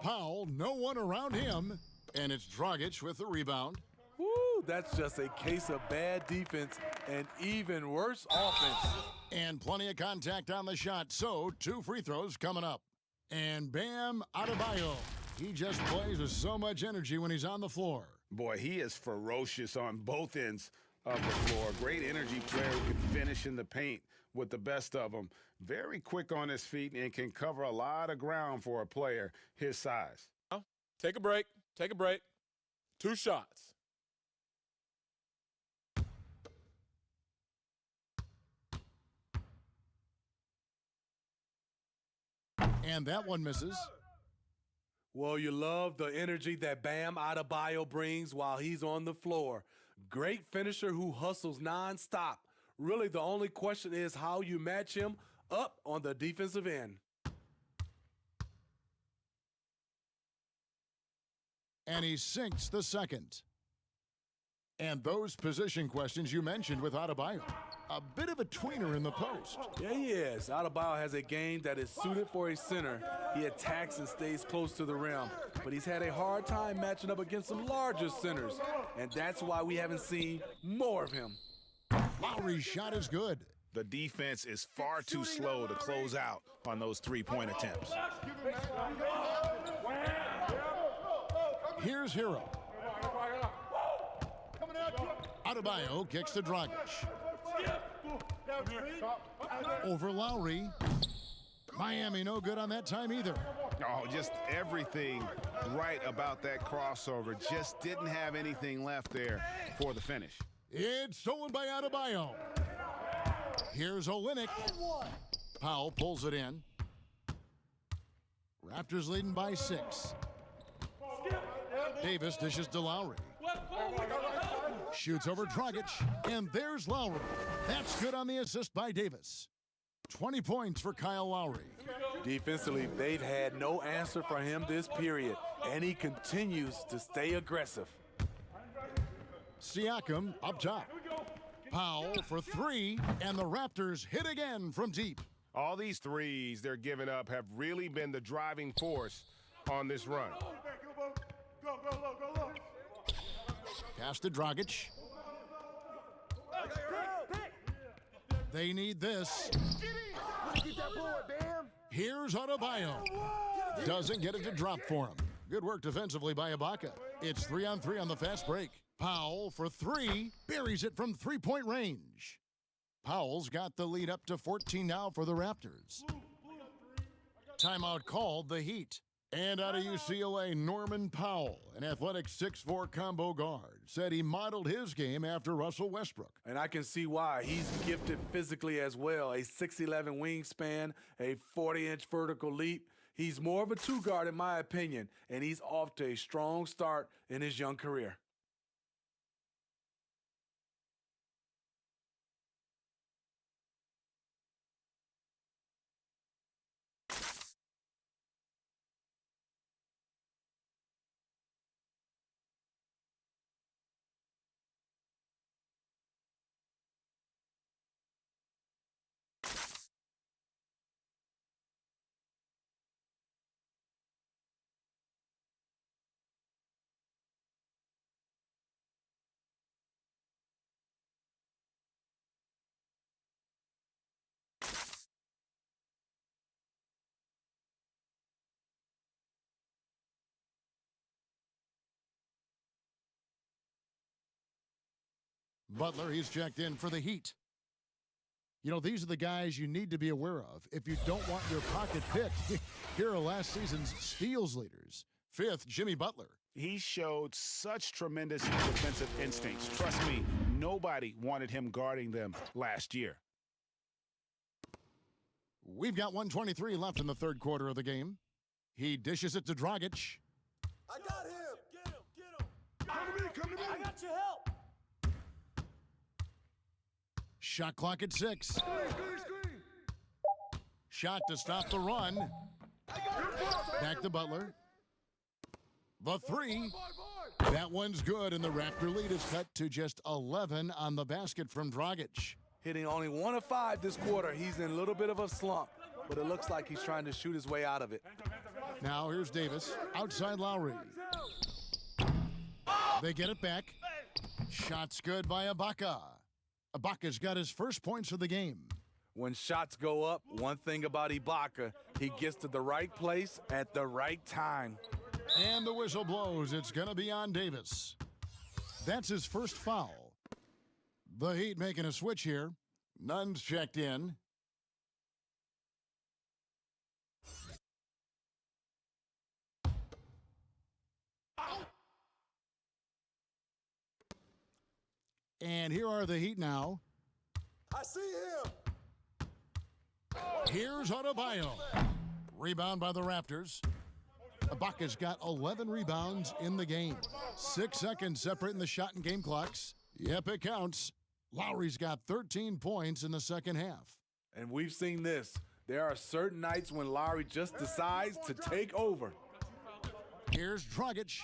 Powell, no one around him. And it's Dragic with the rebound. Woo, that's just a case of bad defense and even worse offense. And plenty of contact on the shot, so 2 free throws coming up. And Bam Adebayo. He just plays with so much energy when he's on the floor. Boy, he is ferocious on both ends of the floor. Great energy player who can finish in the paint with the best of them. Very quick on his feet and can cover a lot of ground for a player his size. Take a break. Take a break. 2 shots. And that one misses. Well, you love the energy that Bam Adebayo brings while he's on the floor. Great finisher who hustles nonstop. Really, the only question is how you match him up on the defensive end. And he sinks the second. And those position questions you mentioned with Adebayo. A bit of a tweener in the post. Yeah, he is. Adebayo has a game that is suited for a center. He attacks and stays close to the rim. But he's had a hard time matching up against some larger centers. And that's why we haven't seen more of him. Lowry's shot is good. The defense is far too slow to close out on those 3-point attempts. Here's Hero. Adebayo kicks to Dragic. Over Lowry. Miami no good on that time either. Oh, just everything right about that crossover. Just didn't have anything left there for the finish. It's stolen by Adebayo. Here's Olynyk. Powell pulls it in. Raptors leading by 6. Davis dishes to Lowry. Shoots over Dragic, and there's Lowry. That's good on the assist by Davis. 20 points for Kyle Lowry. Defensively, they've had no answer for him this period, and he continues to stay aggressive. Siakam up top. Powell for 3, and the Raptors hit again from deep. All these threes they're giving up have really been the driving force on this run. Pass to Dragic. They need this. Here's Adebayo. Doesn't get it to drop for him. Good work defensively by Ibaka. It's 3-on-3 on the fast break. Powell for 3, buries it from 3-point range. Powell's got the lead up to 14 now for the Raptors. Timeout called the Heat. And out of UCLA, Norman Powell, an athletic 6'4" combo guard, said he modeled his game after Russell Westbrook. And I can see why. He's gifted physically as well. A 6'11" wingspan, a 40-inch vertical leap. He's more of a 2-guard in my opinion, and he's off to a strong start in his young career. Butler, he's checked in for the Heat. You know, these are the guys you need to be aware of if you don't want your pocket picked. Here are last season's steals leaders. 5th, Jimmy Butler. He showed such tremendous defensive instincts. Trust me, nobody wanted him guarding them last year. We've got 1:23 left in the third quarter of the game. He dishes it to Dragic. I got him. Get him. Come to me. I got your help. Shot clock at 6. Screen. Shot to stop the run. Back to Butler. The 3. That one's good, and the Raptor lead is cut to just 11 on the basket from Dragic. Hitting only 1 of 5 this quarter. He's in a little bit of a slump, but it looks like he's trying to shoot his way out of it. Now here's Davis, outside Lowry. They get it back. Shots good by Ibaka. Ibaka's got his first points of the game. When shots go up, one thing about Ibaka, he gets to the right place at the right time. And the whistle blows. It's going to be on Davis. That's his first foul. The Heat making a switch here. Nunn's checked in. And here are the Heat now. I see him. Here's Adebayo. Rebound by the Raptors. Ibaka's got 11 rebounds in the game. 6 seconds separating the shot and game clocks. Yep, it counts. Lowry's got 13 points in the second half. And we've seen this. There are certain nights when Lowry just decides to take over. Here's Dragic.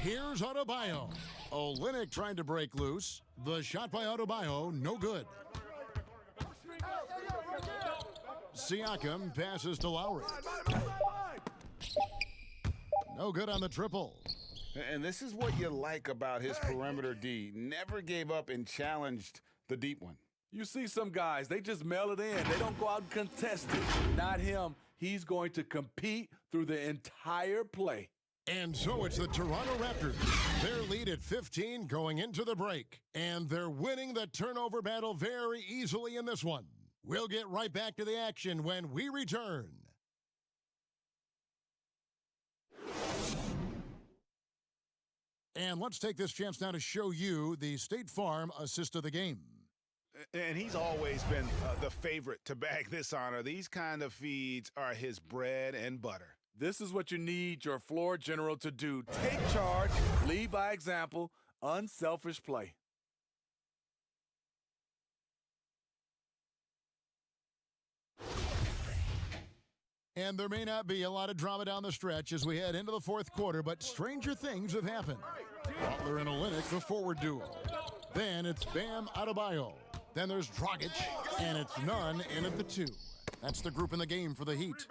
Here's Adebayo. Olynyk trying to break loose. The shot by Adebayo, no good. Siakam passes to Lowry. No good on the triple. And this is what you like about his perimeter D. Never gave up and challenged the deep one. You see some guys, they just mail it in. They don't go out and contest it. Not him. He's going to compete through the entire play. And so it's the Toronto Raptors. Their lead at 15 going into the break. And they're winning the turnover battle very easily in this one. We'll get right back to the action when we return. And let's take this chance now to show you the State Farm assist of the game. And he's always been the favorite to bag this honor. These kind of feeds are his bread and butter. This is what you need your floor general to do. Take charge, lead by example, unselfish play. And there may not be a lot of drama down the stretch as we head into the fourth quarter, but stranger things have happened. Butler and Olynyk, the forward duo. Then it's Bam Adebayo. Then there's Dragic, and it's Nunn in at the 2. That's the group in the game for the Heat.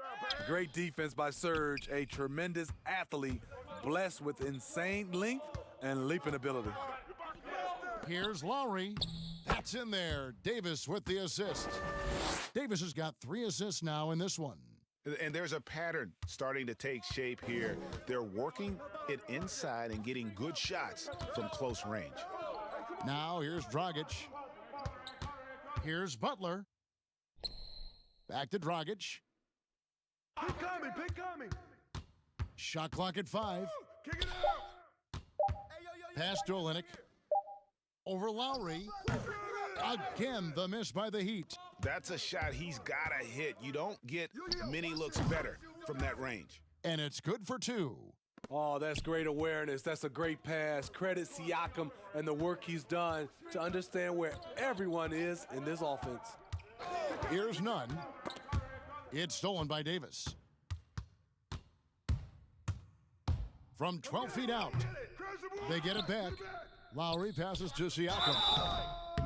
Great defense by Serge, a tremendous athlete, blessed with insane length and leaping ability. Here's Lowry. That's in there. Davis with the assist. Davis has got 3 assists now in this one. And there's a pattern starting to take shape here. They're working it inside and getting good shots from close range. Now here's Dragic. Here's Butler. Back to Dragic. Pick coming. Shot clock at 5. Kick it out. Pass to Olynyk. Over Lowry. Again, the miss by the Heat. That's a shot he's got to hit. You don't get many looks better from that range. And it's good for 2. Oh, that's great awareness. That's a great pass. Credit Siakam and the work he's done to understand where everyone is in this offense. Here's Nunn. It's stolen by Davis. From 12 feet out, they get it back. Lowry passes to Siakam.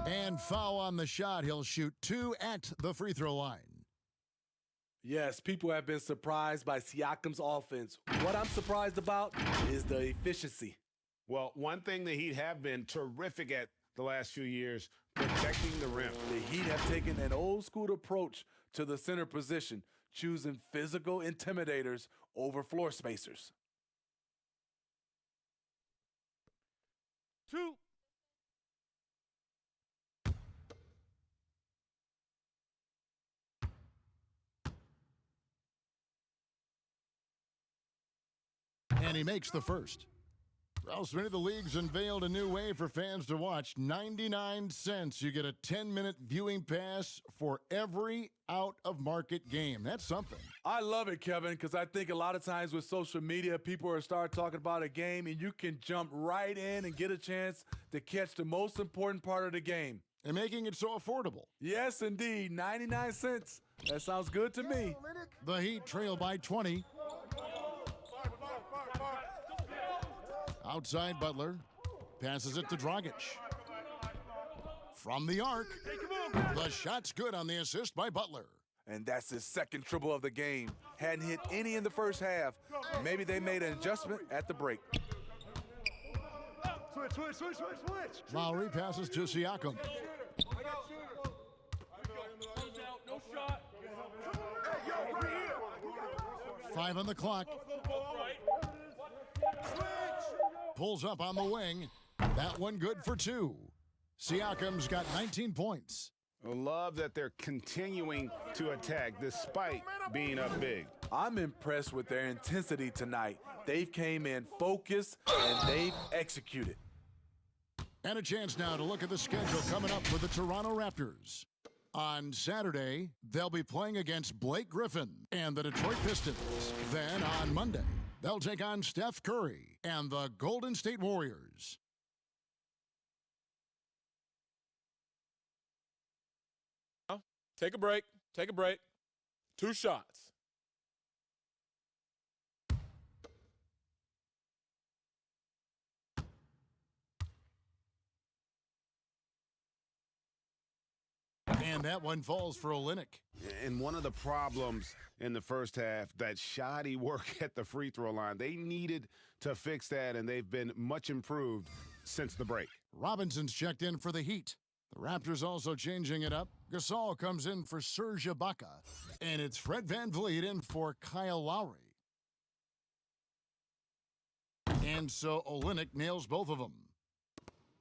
And foul on the shot. He'll shoot 2 at the free throw line. Yes, people have been surprised by Siakam's offense. What I'm surprised about is the efficiency. Well, one thing the Heat have been terrific at the last few years, protecting the rim. The Heat have taken an old school approach to the center position, choosing physical intimidators over floor spacers. 2. And he makes the first. Well, Smitty, the league's unveiled a new way for fans to watch. 99 cents. You get a 10-minute viewing pass for every out-of-market game. That's something. I love it, Kevin, because I think a lot of times with social media, people are start talking about a game, and you can jump right in and get a chance to catch the most important part of the game. And making it so affordable. Yes, indeed. 99 cents. That sounds good to me. The Heat trail by 20. Outside Butler. Passes it to Dragic. From the arc. The shot's good on the assist by Butler. And that's his second triple of the game. Hadn't hit any in the first half. Maybe they made an adjustment at the break. Switch. Lowry passes to Siakam. No shot. 5 on the clock. Pulls up on the wing. That one good for 2. Siakam's got 19 points. I love that they're continuing to attack despite being up big. I'm impressed with their intensity tonight. They've came in focused and they've executed. And a chance now to look at the schedule coming up for the Toronto Raptors. On Saturday, they'll be playing against Blake Griffin and the Detroit Pistons. Then on Monday, they'll take on Steph Curry and the Golden State Warriors. Take a break. 2 shots. And that one falls for Olynyk. And one of the problems in the first half, that shoddy work at the free throw line. They needed to fix that, and they've been much improved since the break. Robinson's checked in for the Heat. The Raptors also changing it up. Gasol comes in for Serge Ibaka. And it's Fred VanVleet in for Kyle Lowry. And so Olynyk nails both of them.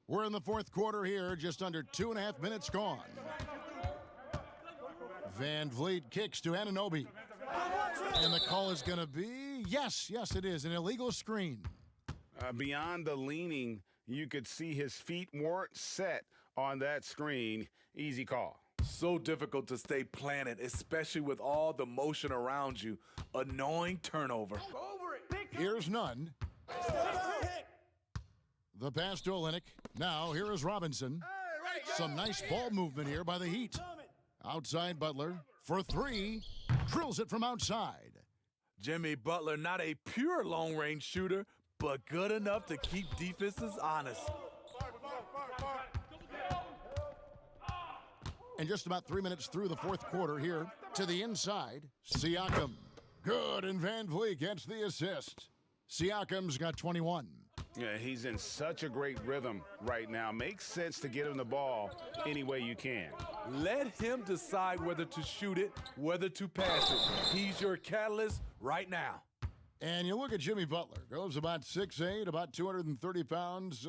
We're in the fourth quarter here, just under 2.5 minutes gone. VanVleet kicks to Anunoby. And the call is going to be, yes, it is, an illegal screen. Beyond the leaning, you could see his feet weren't set on that screen. Easy call. So difficult to stay planted, especially with all the motion around you. Annoying turnover. Here's none. The pass to Olynyk. Now here is Robinson. Some nice ball movement here by the Heat. Outside Butler for 3. Drills it from outside. Jimmy Butler, not a pure long-range shooter, but good enough to keep defenses honest. And just about 3 minutes through the fourth quarter here to the inside. Siakam. Good, and VanVleet gets the assist. Siakam's got 21. Yeah, he's in such a great rhythm right now. Makes sense to get him the ball any way you can. Let him decide whether to shoot it, whether to pass it. He's your catalyst right now. And you look at Jimmy Butler. Goes about 6'8", about 230 pounds.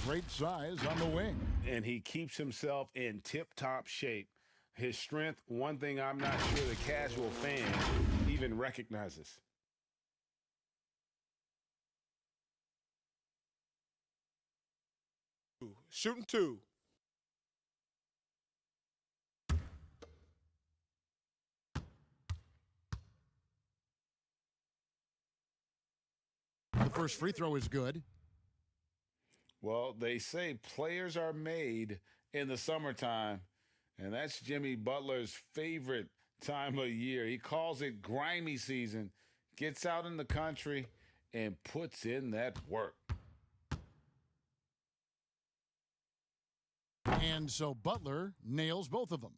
Great size on the wing. And he keeps himself in tip-top shape. His strength, one thing I'm not sure the casual fan even recognizes. Shooting 2. The first free throw is good. Well, they say players are made in the summertime, and that's Jimmy Butler's favorite time of year. He calls it grimy season, gets out in the country, and puts in that work. And so Butler nails both of them.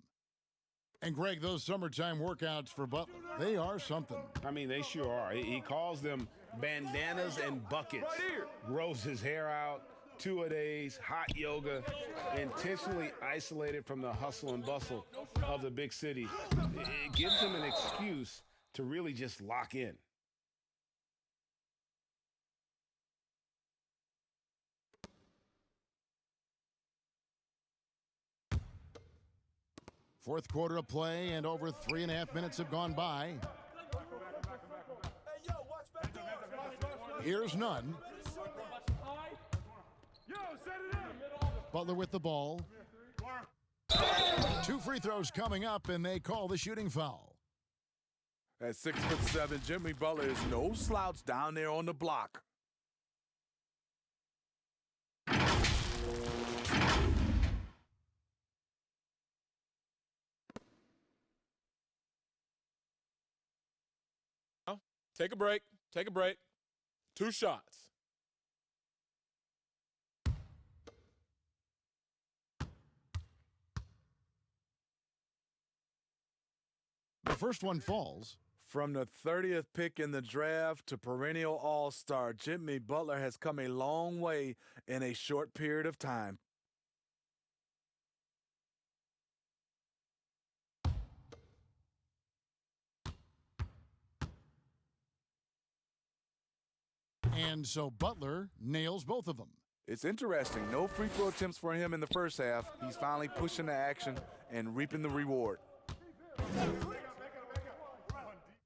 And Greg, those summertime workouts for Butler, they are something. I mean, they sure are. He calls them bandanas and buckets. Grows his hair out, 2-a-days, hot yoga, intentionally isolated from the hustle and bustle of the big city. It gives him an excuse to really just lock in. Fourth quarter of play, and over 3.5 minutes have gone by. Here's none. Butler with the ball. 2 free throws coming up, and they call the shooting foul. At 6'7", Jimmy Butler is no slouch down there on the block. Take a break. Take a break. 2 shots. The first one falls. From the 30th pick in the draft to perennial all-star, Jimmy Butler has come a long way in a short period of time. And so Butler nails both of them. It's interesting. No free throw attempts for him in the first half. He's finally pushing the action and reaping the reward.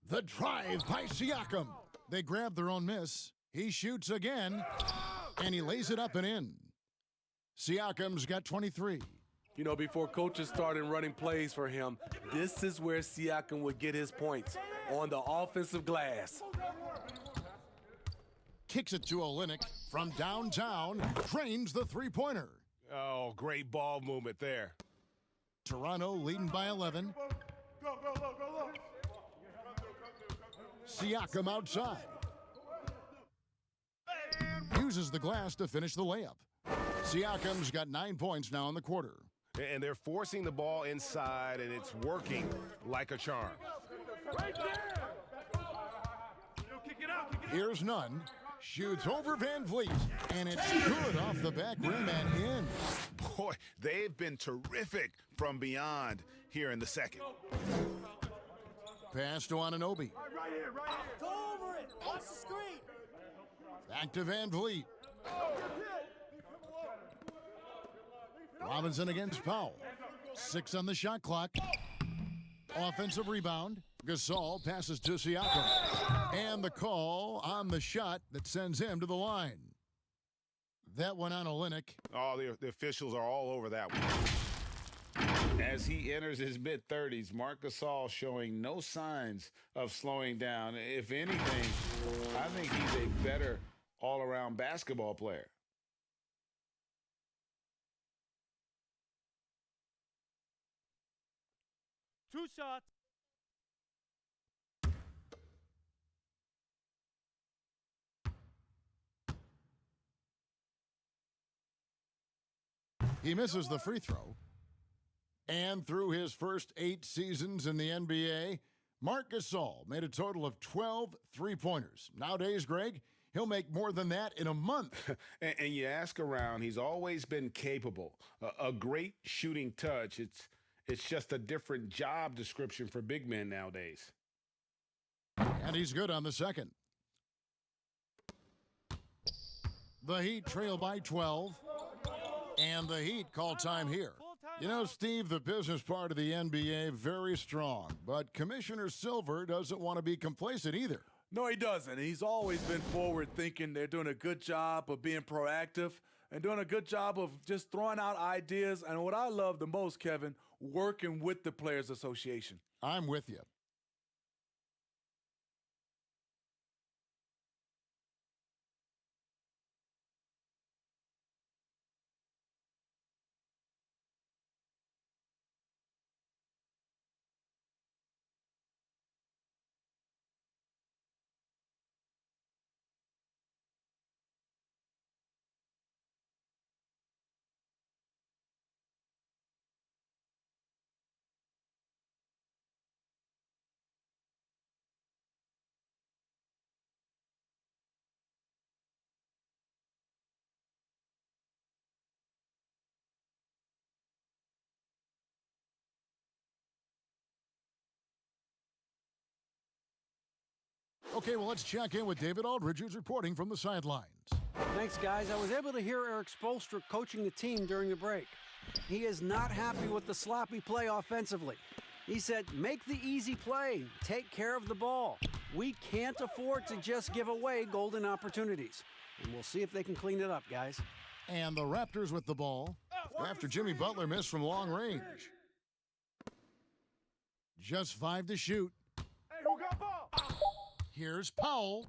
The drive by Siakam. They grab their own miss. He shoots again, and he lays it up and in. Siakam's got 23. You know, before coaches started running plays for him, this is where Siakam would get his points, on the offensive glass. Kicks it to Olynyk from downtown, drains the three-pointer. Oh, great ball movement there. Toronto leading by 11. Siakam outside. Uses the glass to finish the layup. Siakam's got 9 points now in the quarter. And they're forcing the ball inside, and it's working like a charm. Here's none. Shoots over Van Vliet, and it's good off the back rim and in. Boy, they've been terrific from beyond here in the second. Pass to Anunoby. Right here. Go over it. Watch the screen. Back to Van Vliet. Robinson against Powell. 6 on the shot clock. Offensive rebound. Gasol passes to Siakam. And the call on the shot that sends him to the line. That one on Olynyk. Oh, the officials are all over that one. As he enters his mid-30s, Marc Gasol showing no signs of slowing down. If anything, I think he's a better all-around basketball player. Two shots. He misses the free throw. And through his first 8 seasons in the NBA, Marc Gasol made a total of 12 three-pointers. Nowadays, Greg, he'll make more than that in a month. and you ask around, he's always been capable. A great shooting touch. It's just a different job description for big men nowadays. And he's good on the second. The Heat trail by 12. And the Heat call time here. You know, Steve, the business part of the NBA, very strong. But Commissioner Silver doesn't want to be complacent either. No, he doesn't. He's always been forward-thinking. They're doing a good job of being proactive and doing a good job of just throwing out ideas. And what I love the most, Kevin, working with the Players Association. I'm with you. Okay, well, let's check in with David Aldridge, who's reporting from the sidelines. Thanks, guys. I was able to hear Eric Spoelstra coaching the team during the break. He is not happy with the sloppy play offensively. He said, make the easy play, take care of the ball. We can't afford to just give away golden opportunities. And we'll see if they can clean it up, guys. And the Raptors with the ball after Jimmy Butler missed from long range. Just 5 to shoot. Hey, who got ball? Here's Powell.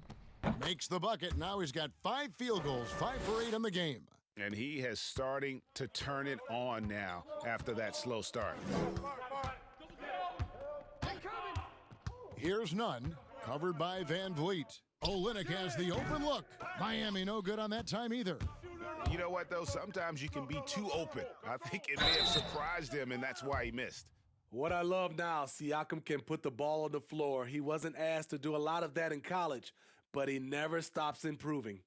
Makes the bucket. Now he's got 5 field goals, 5 for 8 in the game. And he is starting to turn it on now after that slow start. Here's none. Covered by Van Vliet. Olynyk has the open look. Miami no good on that time either. You know what, though? Sometimes you can be too open. I think it may have surprised him, and that's why he missed. What I love now, Siakam can put the ball on the floor. He wasn't asked to do a lot of that in college, but he never stops improving.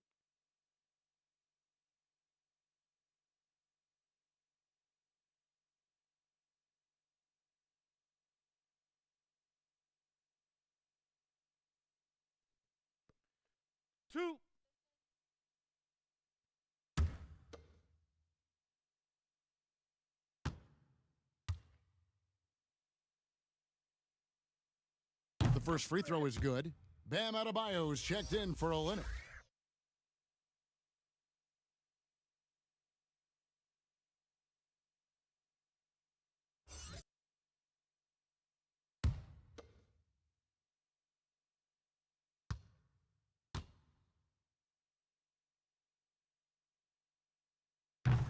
Two. The first free throw is good. Bam Adebayo is checked in for Olynyk.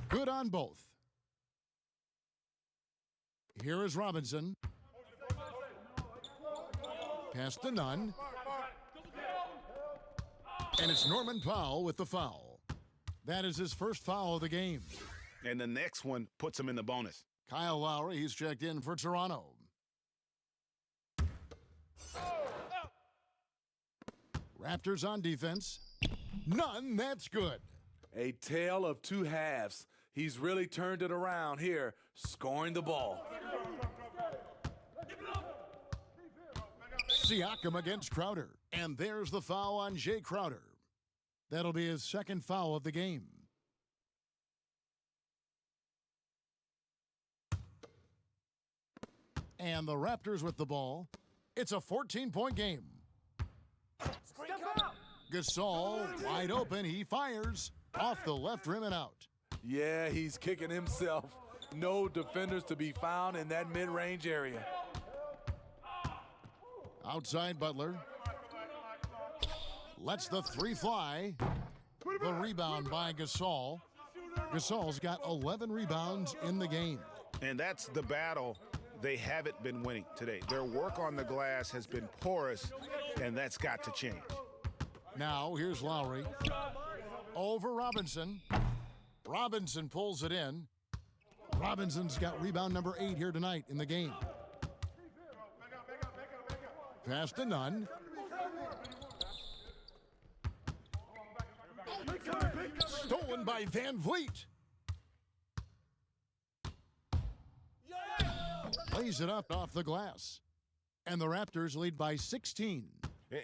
Good on both. Here is Robinson. Pass to none. And it's Norman Powell with the foul. That is his first foul of the game. And the next one puts him in the bonus. Kyle Lowry, he's checked in for Toronto. Raptors on defense. None, that's good. A tale of two halves. He's really turned it around here, scoring the ball. Siakam against Crowder. And there's the foul on Jay Crowder. That'll be his second foul of the game. And the Raptors with the ball. It's a 14-point game. Gasol wide open. He fires off the left rim and out. Yeah, he's kicking himself. No defenders to be found in that mid-range area. Outside Butler. Lets the three fly. The rebound by Gasol. Gasol's got 11 rebounds in the game. And that's the battle they haven't been winning today. Their work on the glass has been porous, and that's got to change. Now, here's Lowry. Over Robinson. Robinson pulls it in. Robinson's got rebound number 8 here tonight in the game. Pass to none. Stolen by Van Vliet. Plays it up off the glass. And the Raptors lead by 16.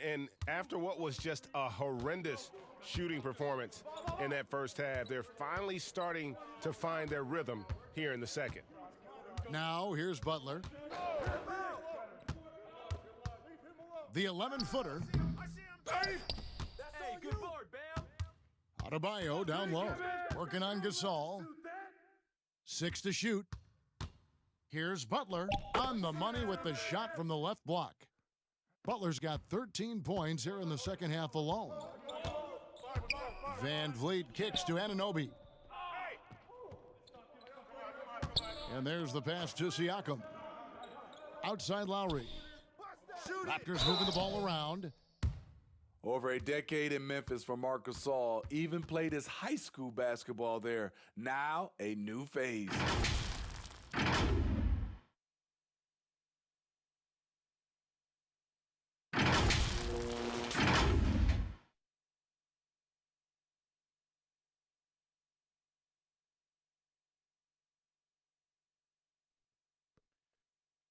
And after what was just a horrendous shooting performance in that first half, they're finally starting to find their rhythm here in the second. Now, here's Butler. The 11-footer. Hey, good board, Bam. Adebayo down low. Working on Gasol. 6 to shoot. Here's Butler on the money with the shot from the left block. Butler's got 13 points here in the second half alone. Van Vliet kicks to Anunoby. And there's the pass to Siakam. Outside Lowry. Raptors moving the ball around. Over a decade in Memphis for Marc Gasol. Even played his high school basketball there. Now a new phase.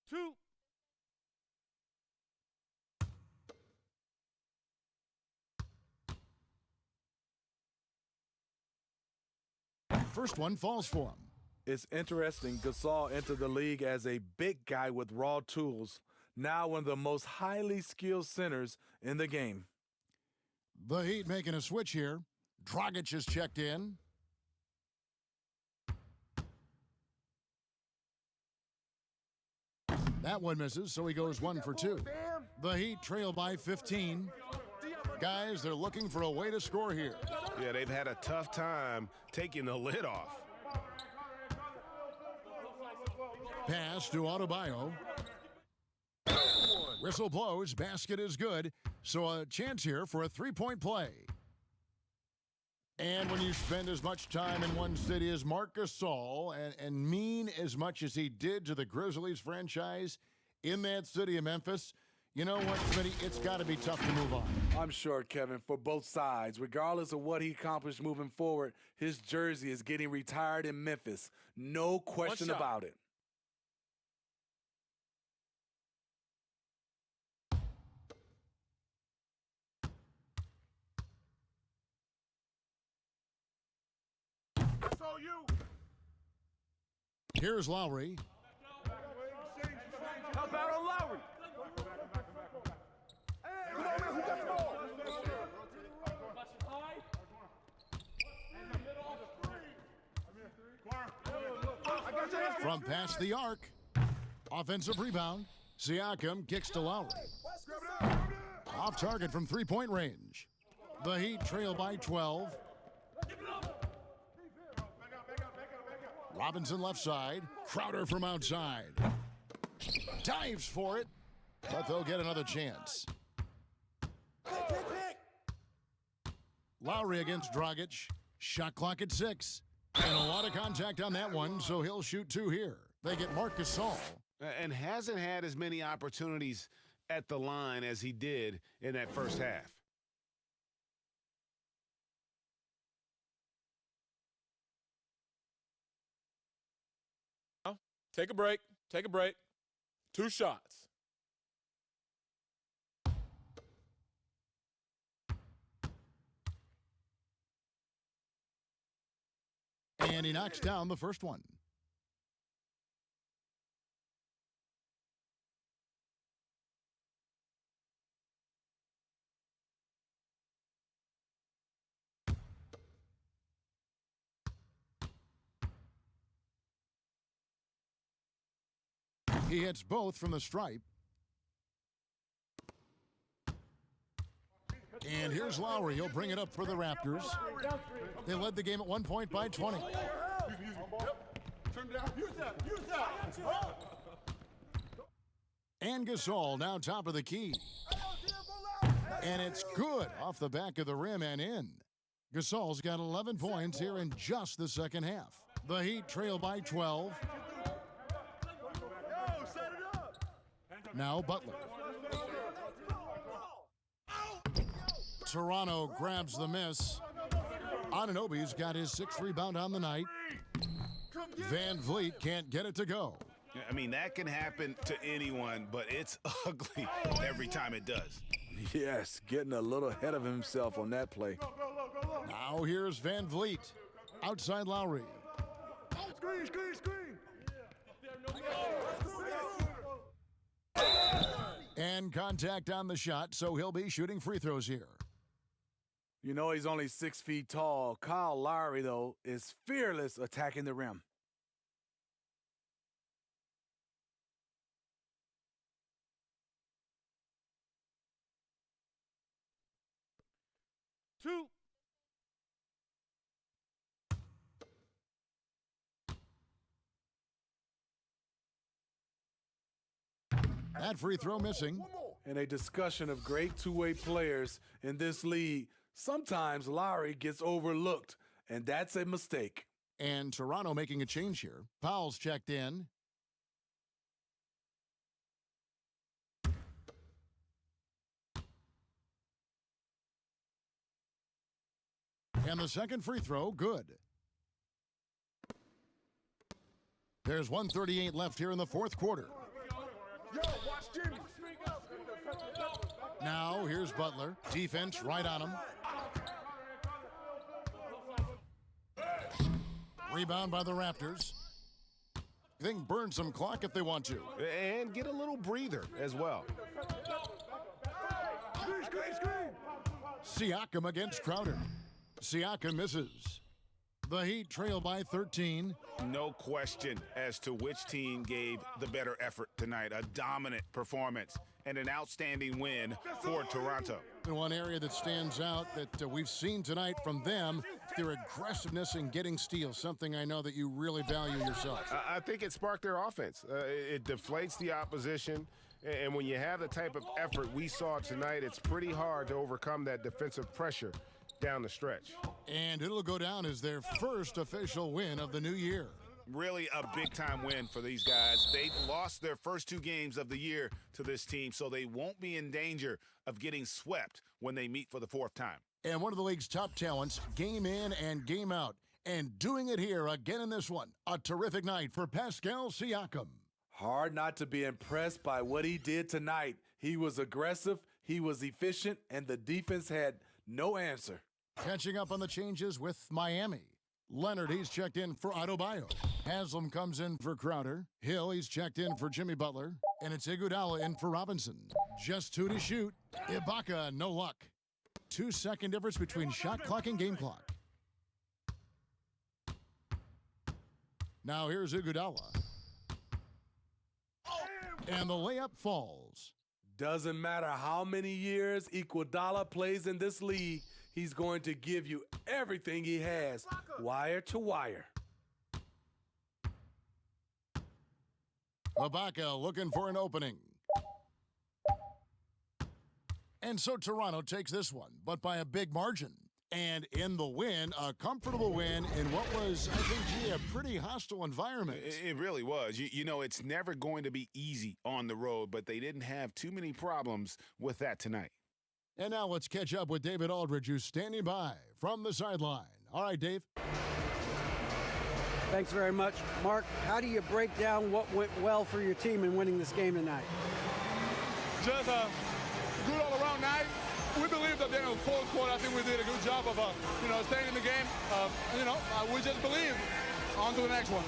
Two. First one falls for him. It's interesting. Gasol entered the league as a big guy with raw tools. now one of the most highly skilled centers in the game. The Heat making a switch here. Dragic is checked in. That one misses, so he goes 1 for 2. The Heat trail by 15. Guys, they're looking for a way to score here. Yeah, they've had a tough time taking the lid off. Pass to Adebayo. Whistle blows, basket is good, so a chance here for a three-point play. And when you spend as much time in one city as Marc Gasol and mean as much as he did to the Grizzlies franchise in that city of Memphis, you know what, Smitty? It's got to be tough to move on. I'm sure, Kevin, for both sides, regardless of what he accomplished moving forward, his jersey is getting retired in Memphis. No question about it. Here's Lowry. How about on Lowry? Come on, man, who got the ball? From past the arc. Offensive rebound. Siakam kicks to Lowry. Off target from three-point range. The Heat trail by 12. Robinson left side. Crowder from outside. Dives for it, but they'll get another chance. Lowry against Dragic. Shot clock at 6. And a lot of contact on that one, so he'll shoot 2 here. They get Marc Gasol. And hasn't had as many opportunities at the line as he did in that first half. Take a break. Take a break. 2 shots. And he knocks down the first one. He hits both from the stripe. And here's Lowry. He'll bring it up for the Raptors. They led the game at 1 point by 20. And Gasol now top of the key. And it's good off the back of the rim and in. Gasol's got 11 points here in just the second half. The Heat trail by 12. Now Butler. Toronto grabs the miss. Anunoby's got his 6th rebound on the night. Van Vliet can't get it to go. I mean, that can happen to anyone, but it's ugly every time it does. Yes, getting a little ahead of himself on that play. Now here's Van Vliet. Outside Lowry. Screen. And contact on the shot, so he'll be shooting free throws here. You know he's only 6 feet tall. Kyle Lowry, though, is fearless attacking the rim. That free throw missing. In a discussion of great two-way players in this league, sometimes Lowry gets overlooked, and that's a mistake. And Toronto making a change here. Powell's checked in. And the second free throw, good. There's 1:38 left here in the fourth quarter. Yo, watch Jimmy. Now, here's Butler. Defense right on him. Rebound by the Raptors. They can burn some clock if they want to. And get a little breather as well. Siakam against Crowder. Siakam misses. The Heat trail by 13. No question as to which team gave the better effort tonight. A dominant performance and an outstanding win for Toronto. And one area that stands out that we've seen tonight from them, their aggressiveness in getting steals, something I know that you really value yourself. I think it sparked their offense. It deflates the opposition. And when you have the type of effort we saw tonight, it's pretty hard to overcome that defensive pressure down the stretch. And it'll go down as their first official win of the new year. Really a big-time win for these guys. They lost their first 2 games of the year to this team, so they won't be in danger of getting swept when they meet for the 4th time. And one of the league's top talents, game in and game out. And doing it here again in this one. A terrific night for Pascal Siakam. Hard not to be impressed by what he did tonight. He was aggressive, he was efficient, and the defense had no answer. Catching up on the changes with Miami. Leonard, he's checked in for Adebayo. Haslam comes in for Crowder. Hill, he's checked in for Jimmy Butler. And it's Iguodala in for Robinson. Just 2 to shoot. Ibaka, no luck. 2-second difference between shot clock and game clock. Now here's Iguodala. And the layup falls. Doesn't matter how many years Iguodala plays in this league, he's going to give you everything he has, wire to wire. Ibaka looking for an opening. And so Toronto takes this one, but by a big margin. And in the win, a comfortable win in what was, I think, a pretty hostile environment. It really was. You know, it's never going to be easy on the road, but they didn't have too many problems with that tonight. And now let's catch up with David Aldridge, who's standing by from the sideline. All right, Dave. Thanks very much. Mark, how do you break down what went well for your team in winning this game tonight? Just a good all-around night. We believe that in the 4th quarter, I think we did a good job of, staying in the game. We just believe. On to the next one.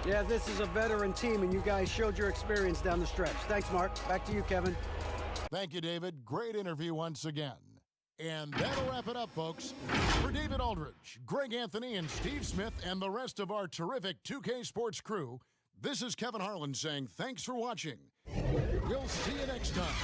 Yeah, this is a veteran team, and you guys showed your experience down the stretch. Thanks, Mark. Back to you, Kevin. Thank you, David. Great interview once again. And that'll wrap it up, folks. For David Aldridge, Greg Anthony, and Steve Smith, and the rest of our terrific 2K Sports crew, this is Kevin Harlan saying thanks for watching. We'll see you next time.